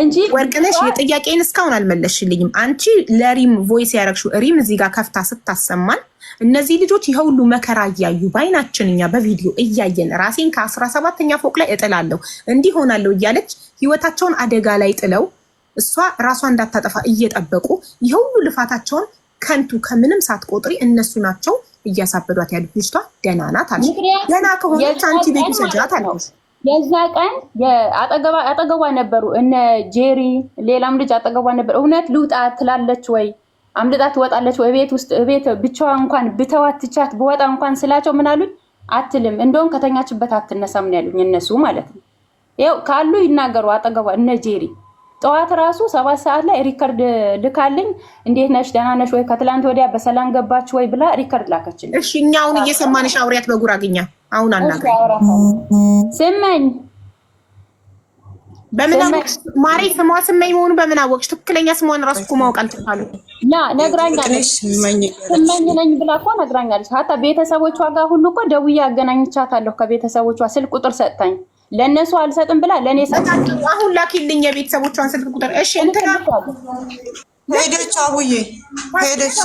እንጂ ወርቅነሽ የጥያቄን እስካሁን አልመለስሽልኝም። አንቺ ለሪም ቮይስ ያረግሽው ሪም እዚህ ጋር ከፍታ ስታሰማን እነዚህ ልጆች ይሄ ሁሉ መከራ እያዩ ባይናችን እኛ በቪዲዮ እያየን ራሴን ከ17ኛ ፎቅ ላይ እጥላለሁ እንዲህ ሆናለሁ እያለች ህይወታቸውን አደጋ ላይ ጥለው እሷ ራሷ እንዳታጠፋ እየጠበቁ ይሄ ሁሉ ልፋታቸውን ከንቱ ከምንም ሳትቆጥሪ እነሱ ናቸው እያሳበዷት ያሉት። ልጅቷ ደህና ናት አለች። ደህና ከሆነች አንቺ ቤቱ ሰጃት አለች። የዛ ቀን አጠገቧ ነበሩ እነ ጄሪ፣ ሌላም ልጅ አጠገቧ ነበር። እውነት ልውጣ ትላለች ወይ አምልጣ ትወጣለች ወይ ቤት ውስጥ ቤት ብቻዋ እንኳን ብተዋት ትቻት በወጣ እንኳን ስላቸው ምን አሉኝ? አትልም እንደውም ከተኛችበት አትነሳም ነው ያሉኝ እነሱ ማለት ነው። ያው ካሉ ይናገሩ አጠገቧ እነ ጄሪ ጠዋት ራሱ 7 ሰዓት ላይ ሪከርድ ልካልኝ እንዴት ነሽ ደህና ነሽ ወይ ከትላንት ወዲያ በሰላም ገባች ወይ ብላ ሪከርድ ላከችልኝ። እሺ እኛ አሁን እየሰማንሽ አውሪያት በጉራግኛ አሁን አናግረኝ። ስመኝ በምን አወቅሽ? ማሬ ስሟ ስመኝ መሆኑን በምን አወቅሽ? ትክክለኛ ስሟን ራሱ እኮ ማወቅ አልቻሉ። ነግራኛለች። ስመኝ ነኝ ብላ እኮ ነግራኛለች። ሀታ ቤተሰቦቿ ጋር ሁሉ እኮ ደውዬ አገናኝቻታለሁ። ከቤተሰቦቿ ስልክ ቁጥር ሰጥታኝ ለእነሱ አልሰጥም ብላ ለእኔ ሰጥታኝ አሁን ላኪልኝ የቤተሰቦቿን ስልክ ቁጥር። እሺ እንትና ሄደች አቡዬ ሄደች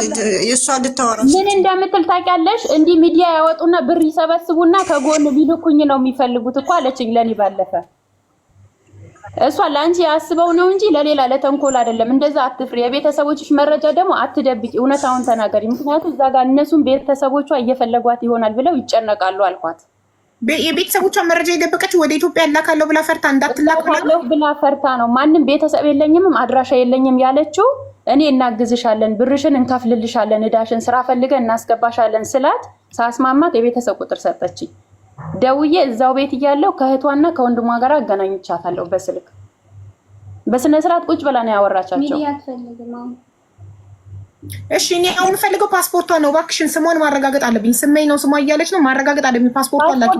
የእሷ ልታወራ ምን እንደምትል ታውቂያለሽ? እንዲህ ሚዲያ ያወጡና ብር ይሰበስቡና ከጎን ቢልኩኝ ነው የሚፈልጉት እኮ አለችኝ። ለኔ ባለፈ እሷ ላንቺ ያስበው ነው እንጂ ለሌላ ለተንኮል አይደለም። እንደዛ አትፍሪ። የቤተሰቦችሽ መረጃ ደግሞ አትደብቂ፣ እውነታውን ተናገሪ። ምክንያቱም እዛ ጋር እነሱም ቤተሰቦቿ እየፈለጓት ይሆናል ብለው ይጨነቃሉ አልኳት። የቤተሰቦቿን መረጃ የደበቀችው ወደ ኢትዮጵያ ላካለሁ ብላ ፈርታ እንዳትላክ ብላ ፈርታ ነው። ማንም ቤተሰብ የለኝም አድራሻ የለኝም ያለችው። እኔ እናግዝሻለን፣ ብርሽን እንከፍልልሻለን፣ እዳሽን ስራ ፈልገን እናስገባሻለን ስላት ሳስማማት የቤተሰብ ቁጥር ሰጠችኝ። ደውዬ እዛው ቤት እያለሁ ከእህቷና ከወንድሟ ጋር አገናኝቻታለሁ በስልክ በስነ ስርዓት ቁጭ ብላ ነው ያወራቻቸው። እሺ እኔ አሁን ፈልገው ፓስፖርቷ ነው እባክሽን፣ ስሟን ማረጋገጥ አለብኝ። ስመኝ ነው ስሟ እያለች ነው ማረጋገጥ አለብኝ። ፓስፖርቷ አላት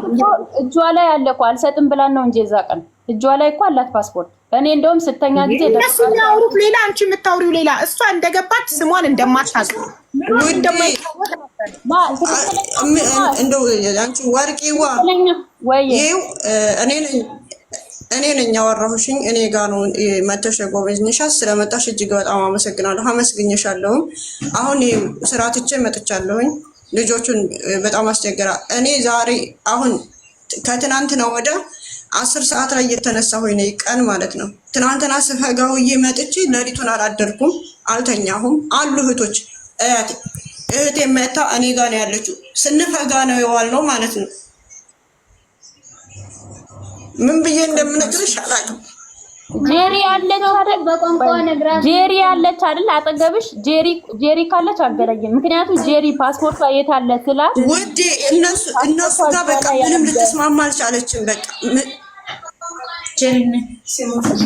እጇ ላይ አለ እኮ አልሰጥም ብላን ነው እንጂ እዛ ቀን እጇ ላይ እኮ አላት ፓስፖርት። እኔ እንደውም ስተኛ ጊዜ እነሱ የሚያወሩት ሌላ፣ አንቺ የምታወሪው ሌላ። እሷ እንደገባች ስሟን እንደማታውቅ እንደው አንቺ ወርቂዋ ይኸው እኔ ነኝ ያወራሁሽኝ። እኔ ጋር ነው መተሽ የጎበኝሻት። ስለመጣሽ እጅግ በጣም አመሰግናለሁ። አመስግኝሻለሁም። አሁን ስራ ትቼ መጥቻለሁኝ። ልጆቹን በጣም አስቸገራ። እኔ ዛሬ አሁን ከትናንት ነው ወደ 10 ሰዓት ላይ የተነሳሁኝ ነው ቀን ማለት ነው። ትናንትና ስፈጋውዬ መጥቼ ሌሊቱን አላደርኩም፣ አልተኛሁም። አሉ እህቶች እህቴ መታ እኔ ጋር ነው ያለችው። ስንፈጋ ነው የዋልነው ማለት ነው። ምን ብዬ እንደምነግርሽ አላውቅም። ጄሪ አለች አይደል? በቋንቋ ነግራኝ ጄሪ አለች አይደል? አጠገብሽ ጄሪ ካለች አገናኘን። ምክንያቱም ጄሪ ፓስፖርቷ የት አለ ስላት ውዴ እነሱ ጋር በቃ ምንም ልትስማማ አልቻለችም። በቃ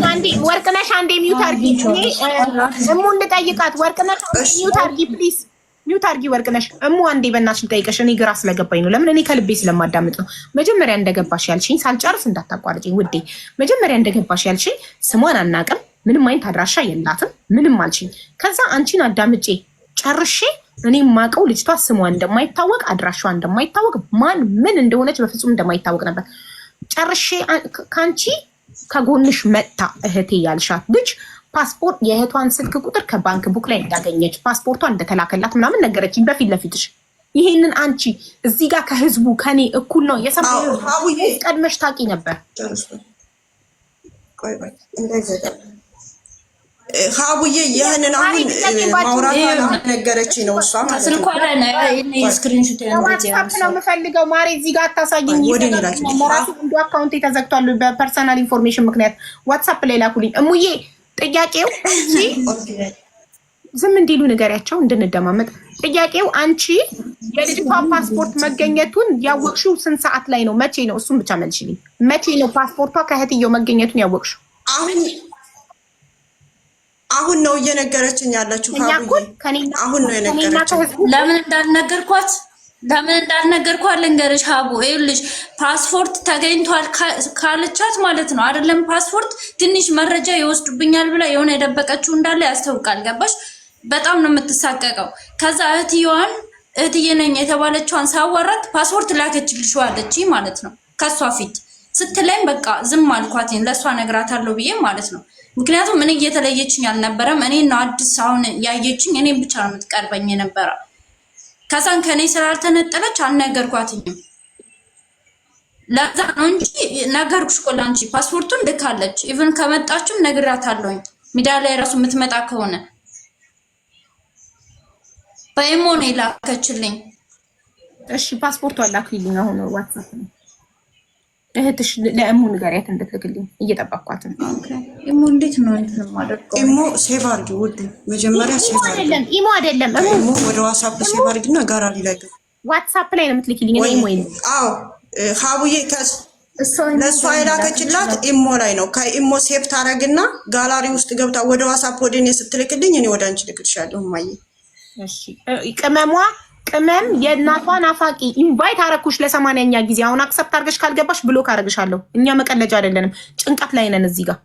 አንዴ ወርቅነሽ አንዴ ሚውት አድርጊ። እሙ እንድጠይቃት ወርቅነሽ ሚውት አድርጊ ፕሊዝ። ሚውት አድርጊ ወርቅነሽ። እሙ አንዴ በእናትሽ ልጠይቅሽ። እኔ ግራ ስለገባኝ ነው። ለምን እኔ ከልቤ ስለማዳምጥ ነው። መጀመሪያ እንደገባሽ ያልሽኝ ሳልጨርስ እንዳታቋርጪኝ ውዴ። መጀመሪያ እንደገባሽ ያልሽኝ ስሟን አናውቅም፣ ምንም አይነት አድራሻ የላትም፣ ምንም አልሽኝ። ከዛ አንቺን አዳምጬ ጨርሼ እኔ የማውቀው ልጅቷ ስሟ እንደማይታወቅ አድራሻዋ እንደማይታወቅ ማን ምን እንደሆነች በፍጹም እንደማይታወቅ ነበር ጨርሼ ከአንቺ ከጎንሽ መጥታ እህቴ ያልሻት ልጅ ፓስፖርት የእህቷን ስልክ ቁጥር ከባንክ ቡክ ላይ እንዳገኘች ፓስፖርቷ እንደተላከላት ምናምን ነገረችኝ በፊት ለፊትሽ። ይሄንን አንቺ እዚህ ጋር ከህዝቡ ከኔ እኩል ነው የሰማው ቀድመሽ ታውቂ ነበር። ሀቡዬ ይህንን አሁን ማውራቷን ነገረችኝ ነው እሷ ማለት ነው። ዋትስአፕ ነው የምፈልገው ማሬ፣ እዚህ ጋር አታሳይኝ። ለራሱ እንዱ አካውንት ተዘግቷል በፐርሰናል ኢንፎርሜሽን ምክንያት። ዋትስአፕ ላይ ላኩልኝ። እሙዬ ጥያቄው ዝም እንዲሉ ንገሪያቸው እንድንደማመጥ። ጥያቄው አንቺ የልጅቷ ፓስፖርት መገኘቱን ያወቅሽው ስንት ሰዓት ላይ ነው? መቼ ነው? እሱን ብቻ መልሽልኝ። መቼ ነው ፓስፖርቷ ከእህትየው መገኘቱን ያወቅሽው? አሁን ነው እየነገረችኝ ያለችው። አሁን ነው የነገረችኝ። ለምን እንዳልነገርኳት ልንገርሽ ሀቡ። ይኸውልሽ ፓስፖርት ተገኝቷል ካለቻት ማለት ነው አይደለም ፓስፖርት ትንሽ መረጃ ይወስዱብኛል ብላ የሆነ የደበቀችው እንዳለ ያስታውቃል። ገባሽ? በጣም ነው የምትሳቀቀው። ከዛ እህትዬ ነኝ የተባለችዋን ሳወራት ፓስፖርት ላከችልሽ አለች ማለት ነው። ከሷ ፊት ስትለኝ በቃ ዝም አልኳት፣ ለሷ ነግራታለሁ ብዬ ማለት ነው። ምክንያቱም እኔ እየተለየችኝ አልነበረም። እኔ ነው አዲስ አሁን ያየችኝ፣ እኔ ብቻ ነው የምትቀርበኝ የነበረ። ከዛን ከኔ ስላልተነጠለች አልነገርኳትኝም። ለዛ ነው እንጂ ነገርኩሽ እኮ ላንቺ ፓስፖርቱን ልካለች። ኢቭን ከመጣችም ነግራታለሁኝ። ሚዲያ ላይ ራሱ የምትመጣ ከሆነ በኢሞ ነው የላከችልኝ። እሺ ፓስፖርቷን ላክልኝ አሁን ዋትስአፕ ነው። እህትሽ ለእሙ ንገሪያት እንድትልክልኝ እየጠበቅኳት ነው። ኢሞ እንዴት ነው እንትን ማድረግ? ኢሞ ሴቭ አድርጊ ውድ፣ መጀመሪያ ሴቭ አድርጊ። ኢሞ አይደለም ኢሞ ወደ ዋትስአፕ ሴቭ አድርጊና ጋራሊ ላይ ዋትስአፕ ላይ ነው የምትልክልኝ። እኔ ኢሞ ይሄን አዎ ሀቡዬ ለእሷ የላከችላት ኢሞ ላይ ነው። ከኢሞ ሴቭ ታረግና ጋላሪ ውስጥ ገብታ ወደ ዋትስአፕ ወደ እኔ ስትልክልኝ እኔ ወደ አንቺ ልክልሻለሁ። ማየ እሺ ቅመም የእናቷን አፋቂ ኢንቫይት አረኩሽ ለ80ኛ ጊዜ። አሁን አክሰፕት አድርገሽ ካልገባሽ ብሎክ አደርግሻለሁ። እኛ መቀለጃ አይደለንም፣ ጭንቀት ላይ ነን እዚህ ጋር።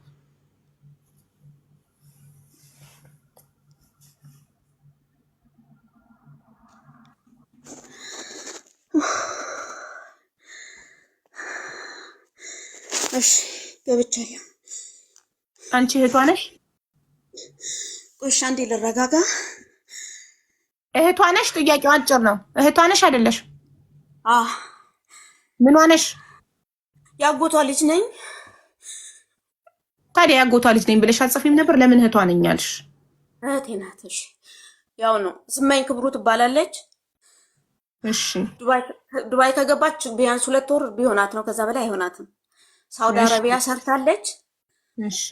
እሺ ገብቻለሁ። አንቺ እህቷ ነሽ? ቆይ አንዴ ልረጋጋ። እህቷ ነሽ? ጥያቄው አጭር ነው። እህቷ ነሽ አይደለሽ? ምኗ ነሽ? ያጎቷ ልጅ ነኝ። ታዲያ ያጎቷ ልጅ ነኝ ብለሽ አጽፊም ነበር። ለምን እህቷ ነኝ አልሽ? እህቴ ናት። እሺ ያው ነው። ስመኝ ክብሩ ትባላለች። እሺ ዱባይ ከገባች ቢያንስ 2 ወር ቢሆናት ነው፣ ከዛ በላይ አይሆናትም። ሳውዲ አረቢያ ሰርታለች። እሺ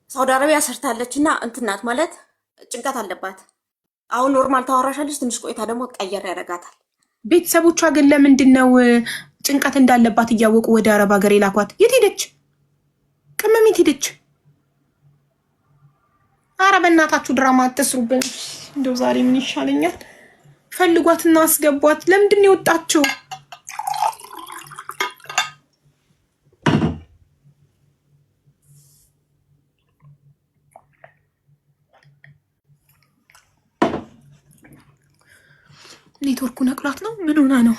ሳውዲ አረቢያ ሰርታለች እና እንትን ናት ማለት ጭንቀት አለባት። አሁን ኖርማል ታወራሻለች፣ ትንሽ ቆይታ ደግሞ ቀየር ያደርጋታል። ቤተሰቦቿ ግን ለምንድን ነው ጭንቀት እንዳለባት እያወቁ ወደ አረብ ሀገር የላኳት? የት ሄደች? ቅመም የት ሄደች? ኧረ በእናታችሁ ድራማ አትስሩብን። እንደው ዛሬ ምን ይሻለኛል? ፈልጓትና አስገቧት። ለምንድን ነው የወጣችው? ኔትወርኩ ነቅሏት ነው? ምን ሆና ነው?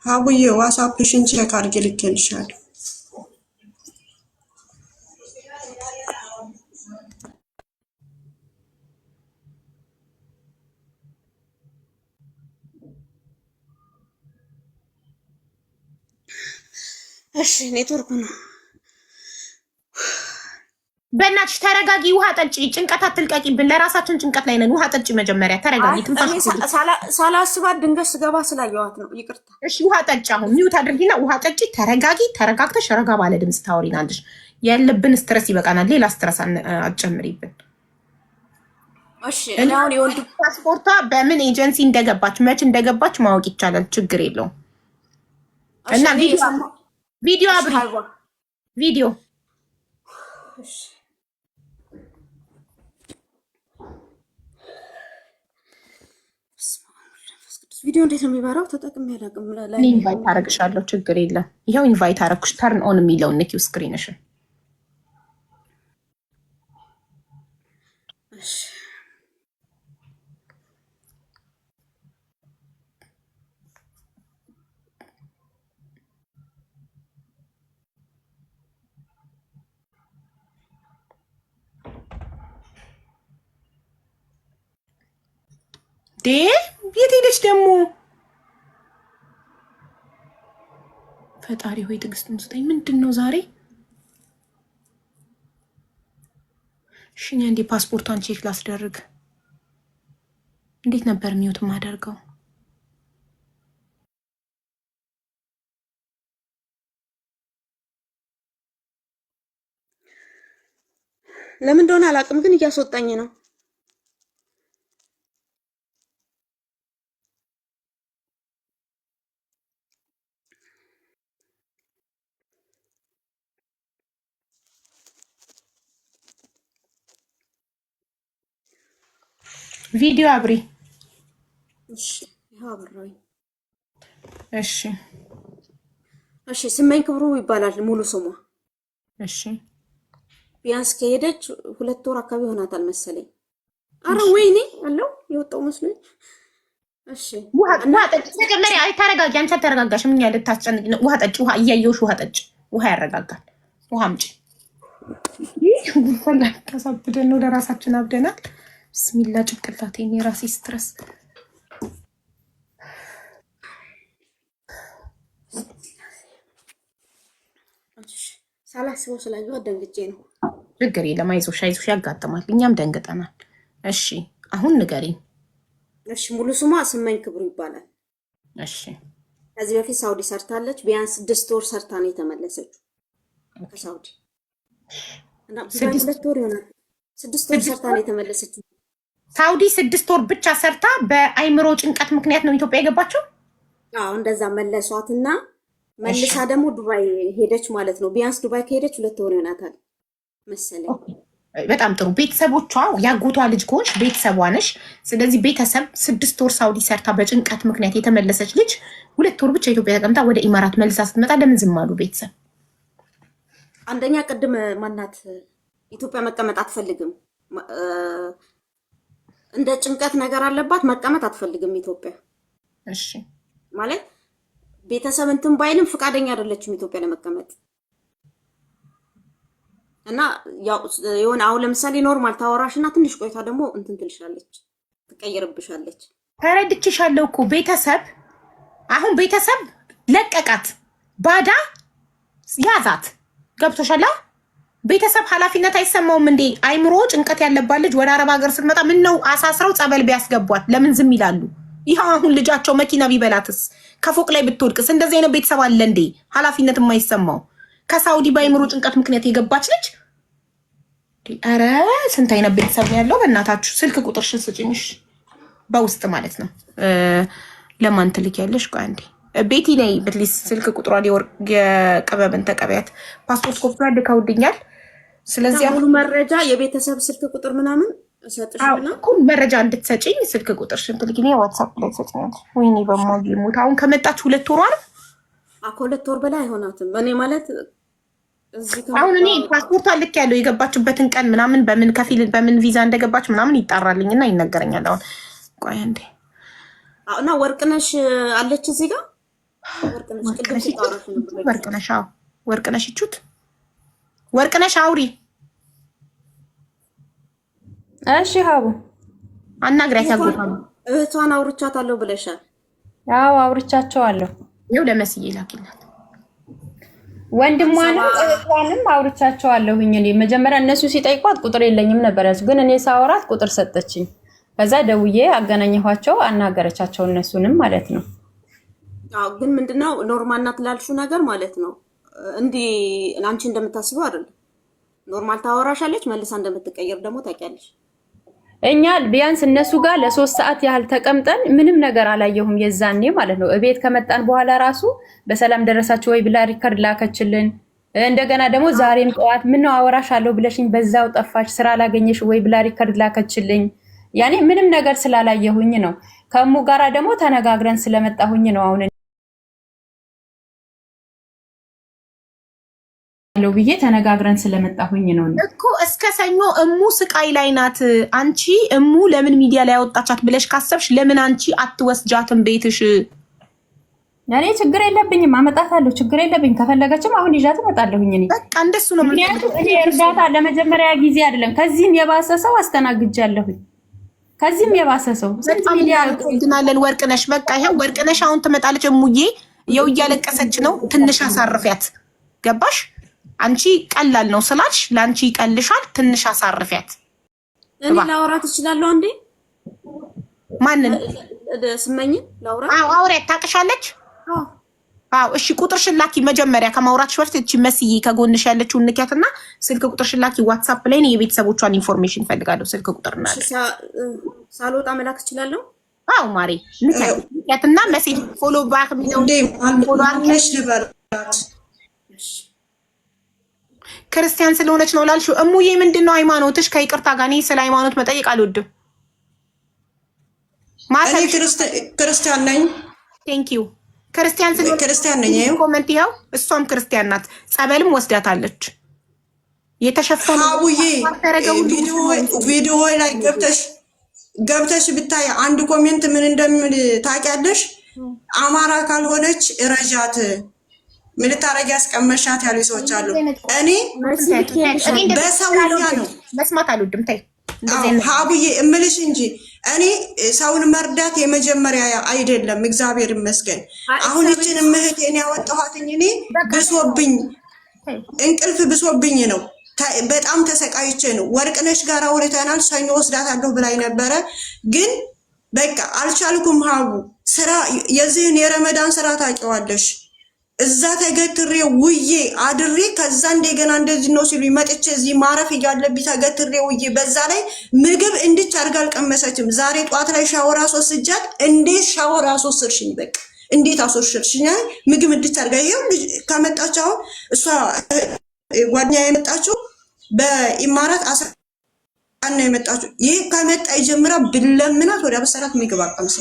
ሀቡዬ ዋትስአፕሽን ቼክ አድርጌ ልኬልሻለሁ። እሺ ኔትወርኩ ነው። በእናትሽ ተረጋጊ፣ ውሃ ጠጪ። ጭንቀት አትልቀቂብን። ለራሳችን ጭንቀት ላይ ነን። ውሃ ጠጪ መጀመሪያ። ተረጋጊ። ሳላስባት ድንገት ስገባ ስላየኋት ነው። ይቅርታ። እሺ ውሃ ጠጪ። አሁን ሚውት አድርጊና ውሃ ጠጪ። ተረጋጊ። ተረጋግተሽ ረጋ ባለ ድምፅ ታወሪናለሽ። ያለብን ስትረስ ይበቃናል። ሌላ ስትረስ አትጨምሪብን። እሺ አሁን የወንድ ፓስፖርቷ በምን ኤጀንሲ እንደገባች መች እንደገባች ማወቅ ይቻላል። ችግር የለውም። እና ቪዲዮ አብሪ። ቪዲዮ ቪዲዮ እንዴት ነው የሚበራው? ተጠቅሜ አላውቅም። ኢንቫይት አደርግሻለሁ። ችግር የለም። ይኸው ኢንቫይት አደረግኩሽ። ተርን ኦን የሚለውን ንኪው ስክሪንሽን። የት ሄደች ደግሞ? ፈጣሪ ሆይ ትዕግስቱን ስጠኝ። ምንድን ነው ዛሬ? እሺ እንዴ ፓስፖርቷን ቼክ ላስደርግ። እንዴት ነበር ሚውት ማደርገው? ለምን እንደሆነ አላውቅም፣ ግን እያስወጣኝ ነው። ቪዲዮ አብሪ። እሺ ይሄው አብራኝ። እሺ እሺ ስመኝ ክብሩ ይባላል ሙሉ ስሟ። እሺ ቢያንስ ከሄደች 2 ወር አካባቢ ሆናታል መሰለኝ። አረ ወይኔ አለው የወጣው መስሎኝ። እሺ ውሃ ጠጪ ተጀመሪ። አይ ተረጋጊ፣ አንቺ አልተረጋጋሽም። እኛ ልታስጨንቂ ነው። ውሃ ጠጪ፣ ውሃ እያየሁሽ ውሃ ጠጪ። ውሃ ያረጋጋል። ውሃ አምጪ። ጉንፋን ተሳብደን ነው ለራሳችን አብደናል። ብስሚላ ጭንቅላቴን የራሴ ስትረስ ሳላስበው ስላየሁ ደንግጬ ነው። ችግር የለም አይዞሽ፣ አይዞሽ ያጋጥማል። እኛም ደንግጠናል። እሺ አሁን ንገሪኝ። እሺ ሙሉ ስሟ ስመኝ ክብሩ ይባላል። እሺ ከዚህ በፊት ሳውዲ ሰርታለች። ቢያንስ 6 ወር ሰርታ ነው የተመለሰችው ከሳውዲ እና 2 ወር ይሆናል። 6 ወር ሰርታ ነው የተመለሰችው ሳውዲ። 6 ወር ብቻ ሰርታ በአይምሮ ጭንቀት ምክንያት ነው ኢትዮጵያ የገባችው። አዎ እንደዛ መለሷትና መልሳ ደግሞ ዱባይ ሄደች ማለት ነው። ቢያንስ ዱባይ ከሄደች 2 ወር ይሆናታል መሰለኝ። በጣም ጥሩ። ቤተሰቦቿ ያጎቷ ልጅ ከሆንሽ ቤተሰቧ ነሽ። ስለዚህ ቤተሰብ 6 ወር ሳውዲ ሰርታ በጭንቀት ምክንያት የተመለሰች ልጅ 2 ወር ብቻ ኢትዮጵያ ተቀምጣ ወደ ኢማራት መልሳ ስትመጣ ለምን ዝም አሉ ቤተሰብ? አንደኛ ቅድም ማናት ኢትዮጵያ መቀመጥ አትፈልግም፣ እንደ ጭንቀት ነገር አለባት፣ መቀመጥ አትፈልግም ኢትዮጵያ። እሺ ማለት ቤተሰብ እንትን ባይልም ፍቃደኛ አይደለችም ኢትዮጵያ ለመቀመጥ እና ያው የሆነ አሁን ለምሳሌ ኖርማል ታወራሽና ትንሽ ቆይታ ደግሞ እንትን ትልሻለች፣ ትቀየርብሻለች። ተረድቼሻለሁ እኮ ቤተሰብ አሁን ቤተሰብ ለቀቃት፣ ባዳ ያዛት። ገብቶሻል? ቤተሰብ ኃላፊነት አይሰማውም እንዴ? አይምሮ ጭንቀት ያለባት ልጅ ወደ አረብ ሀገር ስትመጣ ምን ነው አሳስረው ጸበል ቢያስገቧት ለምን ዝም ይላሉ? ይኸው አሁን ልጃቸው መኪና ቢበላትስ? ከፎቅ ላይ ብትወድቅስ? እንደዚህ አይነት ቤተሰብ አለ እንዴ ኃላፊነት የማይሰማው? ከሳውዲ በአይምሮ ጭንቀት ምክንያት የገባች ልጅ። ኧረ ስንት አይነት ቤተሰብ ነው ያለው። በእናታችሁ ስልክ ቁጥርሽን ስጭኝሽ በውስጥ ማለት ነው። ለማን ትልኪያለሽ? ቆይ አንዴ ቤቲ ነይ ብትሊስ ስልክ ቁጥሯን የቅመምን ተቀበያት። ፓስፖርት ኮፒ ልከውልኛል። ስለዚህ ሙሉ መረጃ የቤተሰብ ስልክ ቁጥር ምናምን እሰጥሽና መረጃ እንድትሰጪኝ ስልክ ቁጥርሽን ትልኪኝ። ዋትስአፕ ላይ ትሰጪኛለሽ። ወይኔ በሞጊ ሞት አሁን ከመጣች 2 ወሯ ነው። 2 ወር በላይ አይሆናትም። እኔ ማለት አሁን እኔ ፓስፖርቷን ልክ ያለው የገባችበትን ቀን ምናምን በምን ከፊል በምን ቪዛ እንደገባች ምናምን ይጣራልኝና ይነገረኛል። አሁን ቆይ አንዴ እና ወርቅነሽ አለች እዚህ ጋር ወርቅነሽ አዎ ወርቅነሽ ይቹት ወርቅነሽ አውሪ። እሺ ሀቡ አናግሪያት። ያጎታሉ እህቷን አውርቻታለሁ ብለሻል? አዎ አውርቻቸዋለሁ። ይኸው ለመስዬ ላኪላት። ወንድሟንም እህቷንም አውርቻቸዋለሁኝ። እኔ መጀመሪያ እነሱ ሲጠይቋት ቁጥር የለኝም ነበር ያዙ፣ ግን እኔ ሳወራት ቁጥር ሰጠችኝ። ከዛ ደውዬ አገናኘኋቸው፣ አናገረቻቸው እነሱንም ማለት ነው። አዎ ግን ምንድነው ኖርማል ናት ላልሽው ነገር ማለት ነው። እንዲህ አንቺ እንደምታስበው አይደለም። ኖርማል ታወራሻለች፣ መልሳ እንደምትቀየር ደግሞ ታውቂያለሽ። እኛ ቢያንስ እነሱ ጋር ለ3 ሰዓት ያህል ተቀምጠን ምንም ነገር አላየሁም የዛኔ ማለት ነው። እቤት ከመጣን በኋላ ራሱ በሰላም ደረሳችሁ ወይ ብላ ሪከርድ ላከችልን። እንደገና ደግሞ ዛሬም ጠዋት ምነው አወራሻለሁ ብለሽኝ በዛው ጠፋሽ ስራ ላገኘሽ ወይ ብላ ሪከርድ ላከችልኝ። ያኔ ምንም ነገር ስላላየሁኝ ነው። ከሙ ጋራ ደግሞ ተነጋግረን ስለመጣሁኝ ነው አሁን ነው ብዬ ተነጋግረን ስለመጣሁኝ ነው እኮ። እስከ ሰኞ እሙ ስቃይ ላይ ናት። አንቺ እሙ ለምን ሚዲያ ላይ ያወጣቻት ብለሽ ካሰብሽ ለምን አንቺ አትወስጃትም ቤትሽ? እኔ ችግር የለብኝም፣ አመጣታለሁ። ችግር የለብኝ። ከፈለገችም አሁን ይዣት እመጣለሁኝ። እኔ በቃ እንደሱ ነው። ምክንያቱም እኔ እርዳታ ለመጀመሪያ ጊዜ አይደለም፣ ከዚህም የባሰ ሰው አስተናግጃለሁኝ። ከዚህም የባሰ ሰው በጣም ያልኩናለን። ወርቅነሽ በቃ ይሄን ወርቅነሽ አሁን ትመጣለች። እሙዬ የው እያለቀሰች ነው። ትንሽ አሳርፊያት። ገባሽ? አንቺ ቀላል ነው ስላልሽ ለአንቺ ይቀልሻል። ትንሽ አሳርፊያት። እኔ ላውራት እችላለሁ እንዴ? ማንን? ስመኝ ላውራት? አዎ አውሪያት። ታውቅሻለች? አዎ እሺ። ቁጥርሽን ላኪ መጀመሪያ ከማውራትሽ በፊት። እቺ መስዬ ከጎንሽ ያለችው ንኪያትና ስልክ ቁጥርሽን ላኪ። ዋትስአፕ ላይ የቤተሰቦቿን ኢንፎርሜሽን ፈልጋለሁ። ስልክ ቁጥርና ሳልወጣ መላክ እችላለሁ? አዎ ማሪ ንኪያትና ሜሴጅ ፎሎ ባክ ሚለው ፎሎ አርነሽ ልበራት። ክርስቲያን ስለሆነች ነው ላልሽው እሙዬ ምንድነው ሃይማኖትሽ? ከይቅርታ ጋር እኔ ስለ ሃይማኖት መጠየቅ አልወድም። እኔ ክርስቲያን ነኝ። ቴንክ ዩ። ክርስቲያን ስለሆነች ክርስቲያን ነኝ። ኮመንት ይኸው። እሷም ክርስቲያን ናት። ጸበልም ወስዳታለች። የተሸፈነ ሀቡዬ ቪዲዮ ላይ ገብተሽ ብታይ አንድ ኮሜንት ምን እንደምን ታውቂያለሽ? አማራ ካልሆነች ረጃት ምን ታረጊ ያስቀመሻት ያሉ ሰዎች አሉ። እኔ በሰውኛ ነው መስማት አልወድም። ታይ ሀቡዬ እምልሽ እንጂ እኔ ሰውን መርዳት የመጀመሪያ አይደለም። እግዚአብሔር ይመስገን። አሁን እችን እህቴን ያወጣኋትኝ እኔ ብሶብኝ እንቅልፍ ብሶብኝ ነው። በጣም ተሰቃይቼ ነው። ወርቅነሽ ጋር አውርተናል። ሰኞ ወስዳታለሁ ብላኝ ነበረ፣ ግን በቃ አልቻልኩም። ሀቡ ስራ የዚህን የረመዳን ስራ ታውቂዋለሽ። እዛ ተገትሬ ውዬ አድሬ ከዛ እንደገና እንደዚህ ነው ሲሉ መጥቼ እዚህ ማረፍ እያለብኝ ተገትሬ ውዬ፣ በዛ ላይ ምግብ እንድች አድርጋ አልቀመሰችም። ዛሬ ጧት ላይ ሻወር አስወስጃት፣ እንዴት ሻወር አስወስድሽኝ? በቃ እንዴት አስወስድሽኝ? ምግብ እንድች አድርጋ ይሄው ከመጣች አሁን እሷ ጓደኛ የመጣችው በኢማራት 10 ነው የመጣችው። ይሄ ከመጣ ይጀምራ ብለምናት ወደ አበሰራት ምግብ አቀምሰ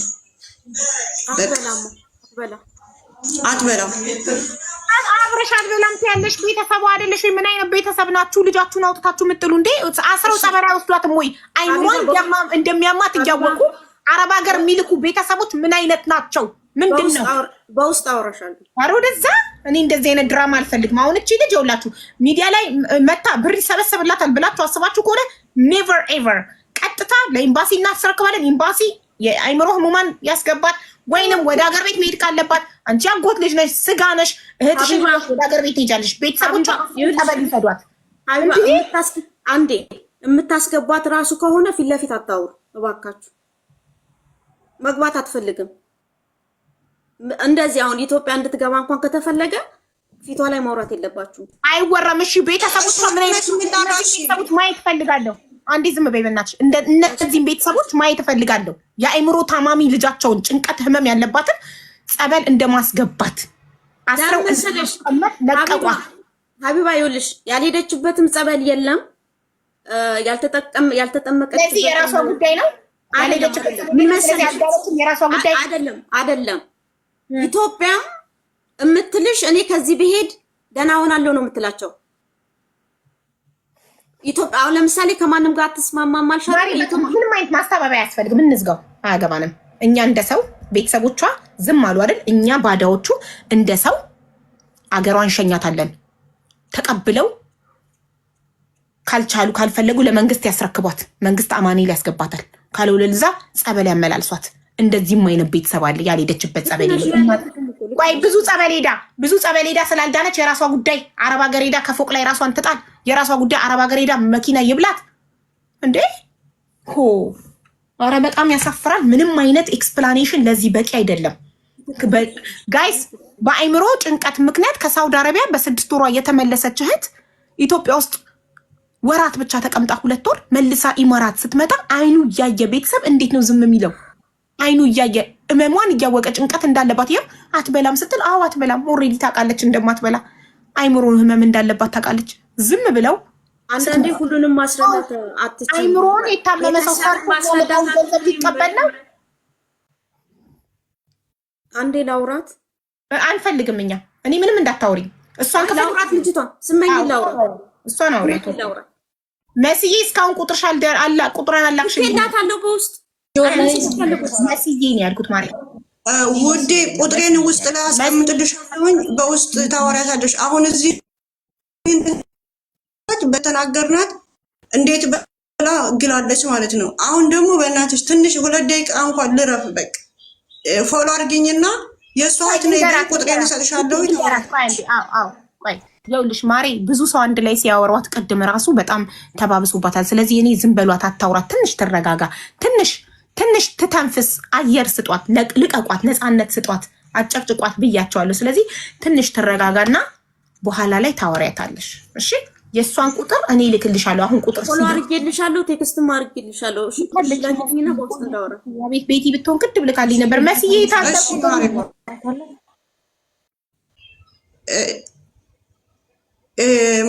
አትበላም። አብረሽ አትበላም ያለሽ ቤተሰቡ አይደለሽ? ምን አይነት ቤተሰብ ናችሁ? ልጃችሁን አውጥታችሁ ምጥሉ እንዴ? አስረው ጸበራ ወስዷትም ወይ አይኗን እንደሚያማት እያወቁ አረብ ሀገር የሚልኩ ቤተሰቦች ምን አይነት ናቸው? ምንድን ነው? በውስጥ አወራሻለሁ። ኧረ ወደዛ እኔ እንደዚህ አይነት ድራማ አልፈልግም። አሁን እቺ ልጅ ይኸውላችሁ ሚዲያ ላይ መታ ብር ይሰበሰብላታል ብላችሁ አስባችሁ ከሆነ ኔቨር ኤቨር፣ ቀጥታ ለኤምባሲ እናስረክባለን። ኤምባሲ የአይምሮ ህሙማን ያስገባት፣ ወይንም ወደ ሀገር ቤት መሄድ ካለባት አንቺ አጎት ልጅ ነሽ፣ ስጋ ነሽ፣ እህትሽን ወደ ሀገር ቤት ትሄጃለሽ። ቤተሰቦቿ ጠበል ይፈዷት። አንዴ የምታስገባት ራሱ ከሆነ ፊት ለፊት አታውሩ እባካችሁ። መግባት አትፈልግም እንደዚህ አሁን ኢትዮጵያ እንድትገባ እንኳን ከተፈለገ ፊቷ ላይ ማውራት የለባችሁ። አይወራም። እሺ ቤተሰቦቿ ምን አይነት ቤተሰቦች ማየት ፈልጋለሁ። አንዴ ዝም በይ በእናትሽ። እነዚህም ቤተሰቦች ማየት ፈልጋለሁ። የአእምሮ ታማሚ ልጃቸውን ጭንቀት ህመም ያለባትን ጸበል እንደማስገባት አስረው ለቀቋ። ሀቢባ ይኸውልሽ ያልሄደችበትም ጸበል የለም ያልተጠመቀች። ስለዚህ የራሷ ጉዳይ ነው። ያልሄደችበት ምን መሰለሽ የራሷ ጉዳይ አይደለም። ኢትዮጵያ እምትልሽ እኔ ከዚህ ብሄድ ደህና ሆናለሁ ነው የምትላቸው። ኢትዮጵያ አሁን ለምሳሌ ከማንም ጋር አትስማማም አልሻለሁ። ምንም አይነት ማስተባበያ አያስፈልግም። እንዝጋው፣ አያገባንም። እኛ እንደ ሰው ቤተሰቦቿ ዝም አሉ አይደል? እኛ ባዳዎቹ እንደ ሰው አገሯን እንሸኛታለን። ተቀብለው ካልቻሉ ካልፈለጉ ለመንግስት ያስረክቧት። መንግስት አማኑኤል ያስገባታል። ካልወለልዛ ጸበል ያመላልሷት። እንደዚህም አይነት ቤተሰብ አለ። ያልሄደችበት ጸበል ቆይ ብዙ ጸበል ሄዳ ስላልዳነች የራሷ ጉዳይ። አረብ ሀገር ሄዳ ከፎቅ ላይ ራሷን ትጣል፣ የራሷ ጉዳይ። አረብ ሀገር ሄዳ መኪና ይብላት እንዴ! ኧረ በጣም ያሳፍራል። ምንም አይነት ኤክስፕላኔሽን ለዚህ በቂ አይደለም ጋይስ። በአይምሮ ጭንቀት ምክንያት ከሳውዲ አረቢያ በ6 ወሯ የተመለሰች እህት ኢትዮጵያ ውስጥ ወራት ብቻ ተቀምጣ 2 ወር መልሳ ኢማራት ስትመጣ አይኑ እያየ ቤተሰብ እንዴት ነው ዝም የሚለው? አይኑ እያየ እመሟን እያወቀ ጭንቀት እንዳለባት ይሄ አትበላም ስትል አዎ አትበላም። ኦሬዲ ታውቃለች እንደማትበላ። አይምሮ ህመም እንዳለባት ታውቃለች። ዝም ብለው አንዳንዴ ሁሉንም ማስረዳት አትችልም። አይምሮን የታመመ ሰው ማስረዳት ገንዘብ ሊቀበል ነው። አንዴ ላውራት አንፈልግም እኛ። እኔ ምንም እንዳታወሪኝ። እሷን ከላውራት ልጅቷ ስመኝ ላውራት እሷን አውሪያት። መስዬ እስካሁን ቁጥርሻል አላ ቁጥራን አላክሽ ይላታለሁ በውስጥ መስዬ ነው ያልኩት ማለት ውዴ። ቁጥሬን ውስጥ ላይ አስቀምጥልሻለሁኝ፣ በውስጥ ታወሪያታለሽ። አሁን እዚህ በተናገርናት እንዴት ብላ ግላለች ማለት ነው። አሁን ደግሞ በእናትሽ ትንሽ 2 ደቂቃ እንኳን ልረፍ። በቃ ፎሎ አድርጊኝና የሷት ነው ቁጥሬን እሰጥሻለሁ። ይኸውልሽ ማሬ ብዙ ሰው አንድ ላይ ሲያወሯት ቅድም ራሱ በጣም ተባብሶባታል። ስለዚህ እኔ ዝም በሏት፣ አታውራት፣ ትንሽ ትረጋጋ፣ ትንሽ ትተንፍስ፣ አየር ስጧት፣ ልቀቋት፣ ነፃነት ስጧት፣ አጨቅጭቋት ብያቸዋለሁ። ስለዚህ ትንሽ ትረጋጋና በኋላ ላይ ታወሪያታለሽ። እሺ የእሷን ቁጥር እኔ ልክልሻለሁ። አሁን ቁጥር ፎሎ አድርጌልሻለሁ፣ ቴክስትም አድርጌልሻለሁ። እሺ ለጅኝና በውስጥ እንዳወራ ቤት ቤቲ ብትሆን ቅድም ልካልኝ ነበር። መስዬ ታሰቡ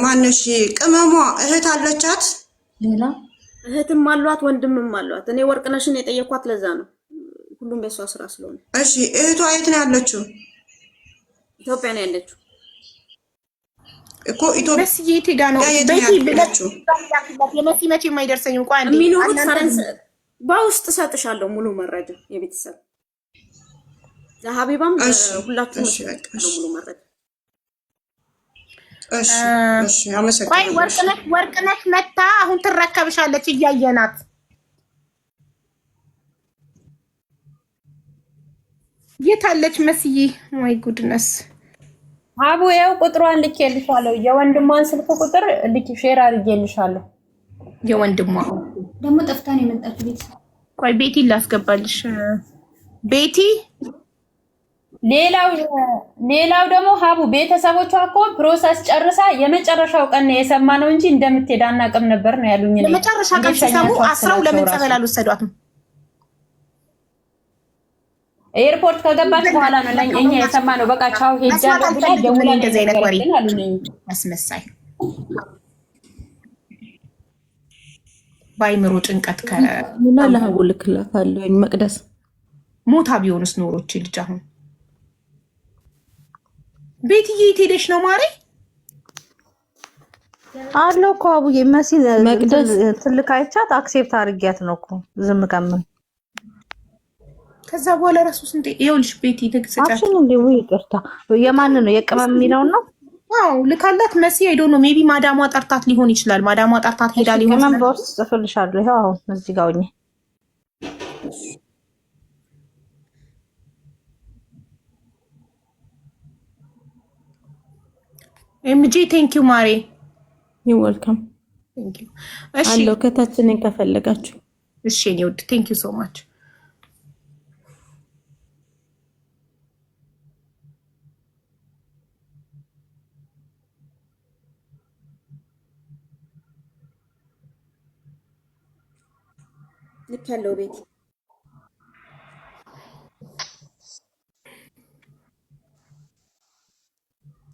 ማነሽ ቅመሟ እህት አለቻት? ሌላ እህትም አሏት ወንድምም አሏት። እኔ ወርቅነሽን የጠየኳት ለዛ ነው፣ ሁሉም በሷ ስራ ስለሆነ። እሺ እህቷ የት ነው ያለችው? ኢትዮጵያ ነው ያለችው። እኮ ኢትዮጵያ መሲ የት ሄዳ ነው? የመሲ መቼ የማይደርሰኝ እንኳን የሚኖሩት ፈረንሳይ። በውስጥ ሰጥሻለሁ ሙሉ መረጃ የቤተሰብ ለሀቢባም ሁላችሁም ሙሉ መረጃ። እሺ አመሰግናለሁ። ወርቅነሽ መታ አሁን ትረከብሻለች እያየናት። የት አለች መስዬ? ማይ ጉድነስ አቡ ያው ቁጥሯን ልኬልሻለሁ። የወንድሟን ስልክ ቁጥር ሼር አድርጌልሻለሁ። የወንድሟ ደግሞ ጠፍታን የመጣችው ቤት። ቆይ ቤቲ ላስገባልሽ። ቤቲ ሌላው ደግሞ ሀቡ ቤተሰቦቿ እኮ ፕሮሰስ ጨርሳ የመጨረሻው ቀን የሰማነው እንጂ እንደምትሄድ አናውቅም ነበር ነው ያሉኝ። የመጨረሻ ቀን ሲሰሙ አስራው ለምን ጸበል አልወሰዷትም? ኤርፖርት ከገባች በኋላ ነው እኛ የሰማነው። በቃ ቻው ሄጃለሁ ብላ ደውላ እንደዚህ አይነት ወሬ አስመሳይ ባይምሮ ጭንቀት ምን ለሀቡ ልክላታለሁ። መቅደስ ሞታ ቢሆንስ ኖሮች ልጅ አሁን ቤትዬ የት ሄደሽ ነው ማሬ? አለው እኮ አቡዬ መሲን መቅደስ ትልቅ አይቻት አክሴፕት አድርጊያት ነው እኮ ዝም ከምን ከዛ በኋላ ራሱስ እንዴ ይኸውልሽ ቤቲ ተግስጫት አሽን እንዴ ወይ ይቅርታ የማን ነው የቅመም የሚለው ነው? አዎ ልካላት መሲ አይዶ ነው ሜቢ ማዳሟ ጠርታት ሊሆን ይችላል። ማዳሟ ጠርታት ሄዳ ሊሆን ይችላል። ቅመም በውስጥ ጽፍልሻለሁ። ይሄው አሁን እዚህ ጋር ሆኜ ኤምጂ ቴንክ ዩ ማሪ ዩ ዌልካም ቴንክ ዩ። እሺ አለው ከታችንን ከፈለጋችሁ እሺ እኔ ወድ ቴንክ ዩ ሶ ማች። ልክ ያለው ቤት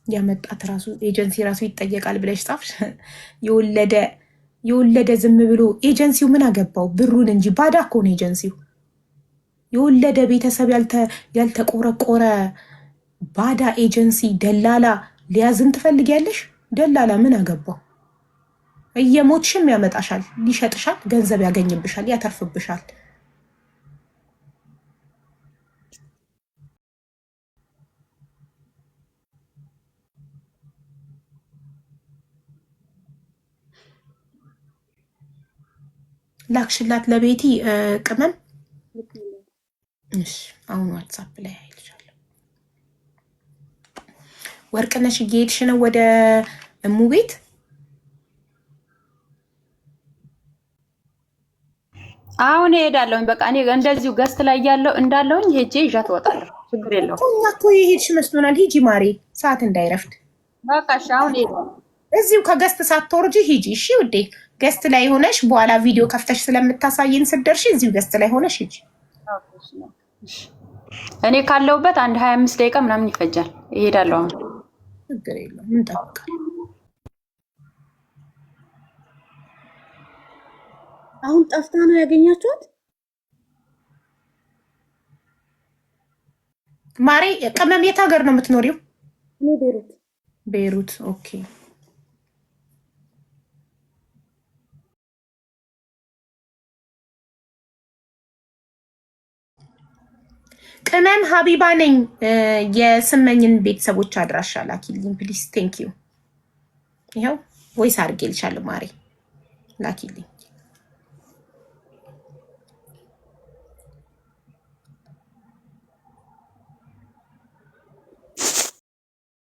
ያመጣት ራሱ ኤጀንሲ ራሱ ይጠየቃል ብለሽ ጻፍሽ። የወለደ ዝም ብሎ ኤጀንሲው ምን አገባው? ብሩን እንጂ ባዳ እኮ ነው ኤጀንሲው። የወለደ ቤተሰብ ያልተቆረቆረ ባዳ ኤጀንሲ ደላላ ሊያዝን ትፈልጊያለሽ? ደላላ ምን አገባው? እየሞትሽም ያመጣሻል፣ ሊሸጥሻል፣ ገንዘብ ያገኝብሻል፣ ያተርፍብሻል። ላክሽላት ለቤቲ ቅመም። እሺ አሁን ዋትስአፕ ላይ አይልሻለሁ። ወርቅነሽ እየሄድሽ ነው ወደ እሙ ቤት? አሁን እሄዳለሁ። በቃ እኔ እንደዚሁ ገስት ላይ ያለው እንዳለውኝ ሄጄ ይዣት እወጣለሁ። ችግር የለውም። እኛ እኮ የሄድሽ መስሎናል። ሂጂ ማሬ፣ ሰዓት እንዳይረፍድ። በቃ እሺ አሁን እሄዳለሁ። እዚሁ ከገስት ሳትወርጂ ሂጂ። እሺ ውዴ፣ ገስት ላይ ሆነሽ በኋላ ቪዲዮ ከፍተሽ ስለምታሳየን ስትደርሺ እዚሁ ገስት ላይ ሆነሽ ሂጂ። እኔ ካለሁበት አንድ 25 ደቂቃ ምናምን ይፈጃል። እሄዳለሁ አሁን። ችግር የለውም እንጠብቃለን። አሁን ጠፍታ ነው ያገኛችኋት? ማሬ ቅመም የት ሀገር ነው የምትኖሪው? እኔ ቤሩት። ቤሩት ኦኬ። ቅመም ሀቢባ ነኝ። የስመኝን ቤተሰቦች አድራሻ ላኪልኝ ፕሊስ። ቴንክ ዩ። ይኸው ወይስ አድርጌልሻለሁ ማሬ፣ ላኪልኝ።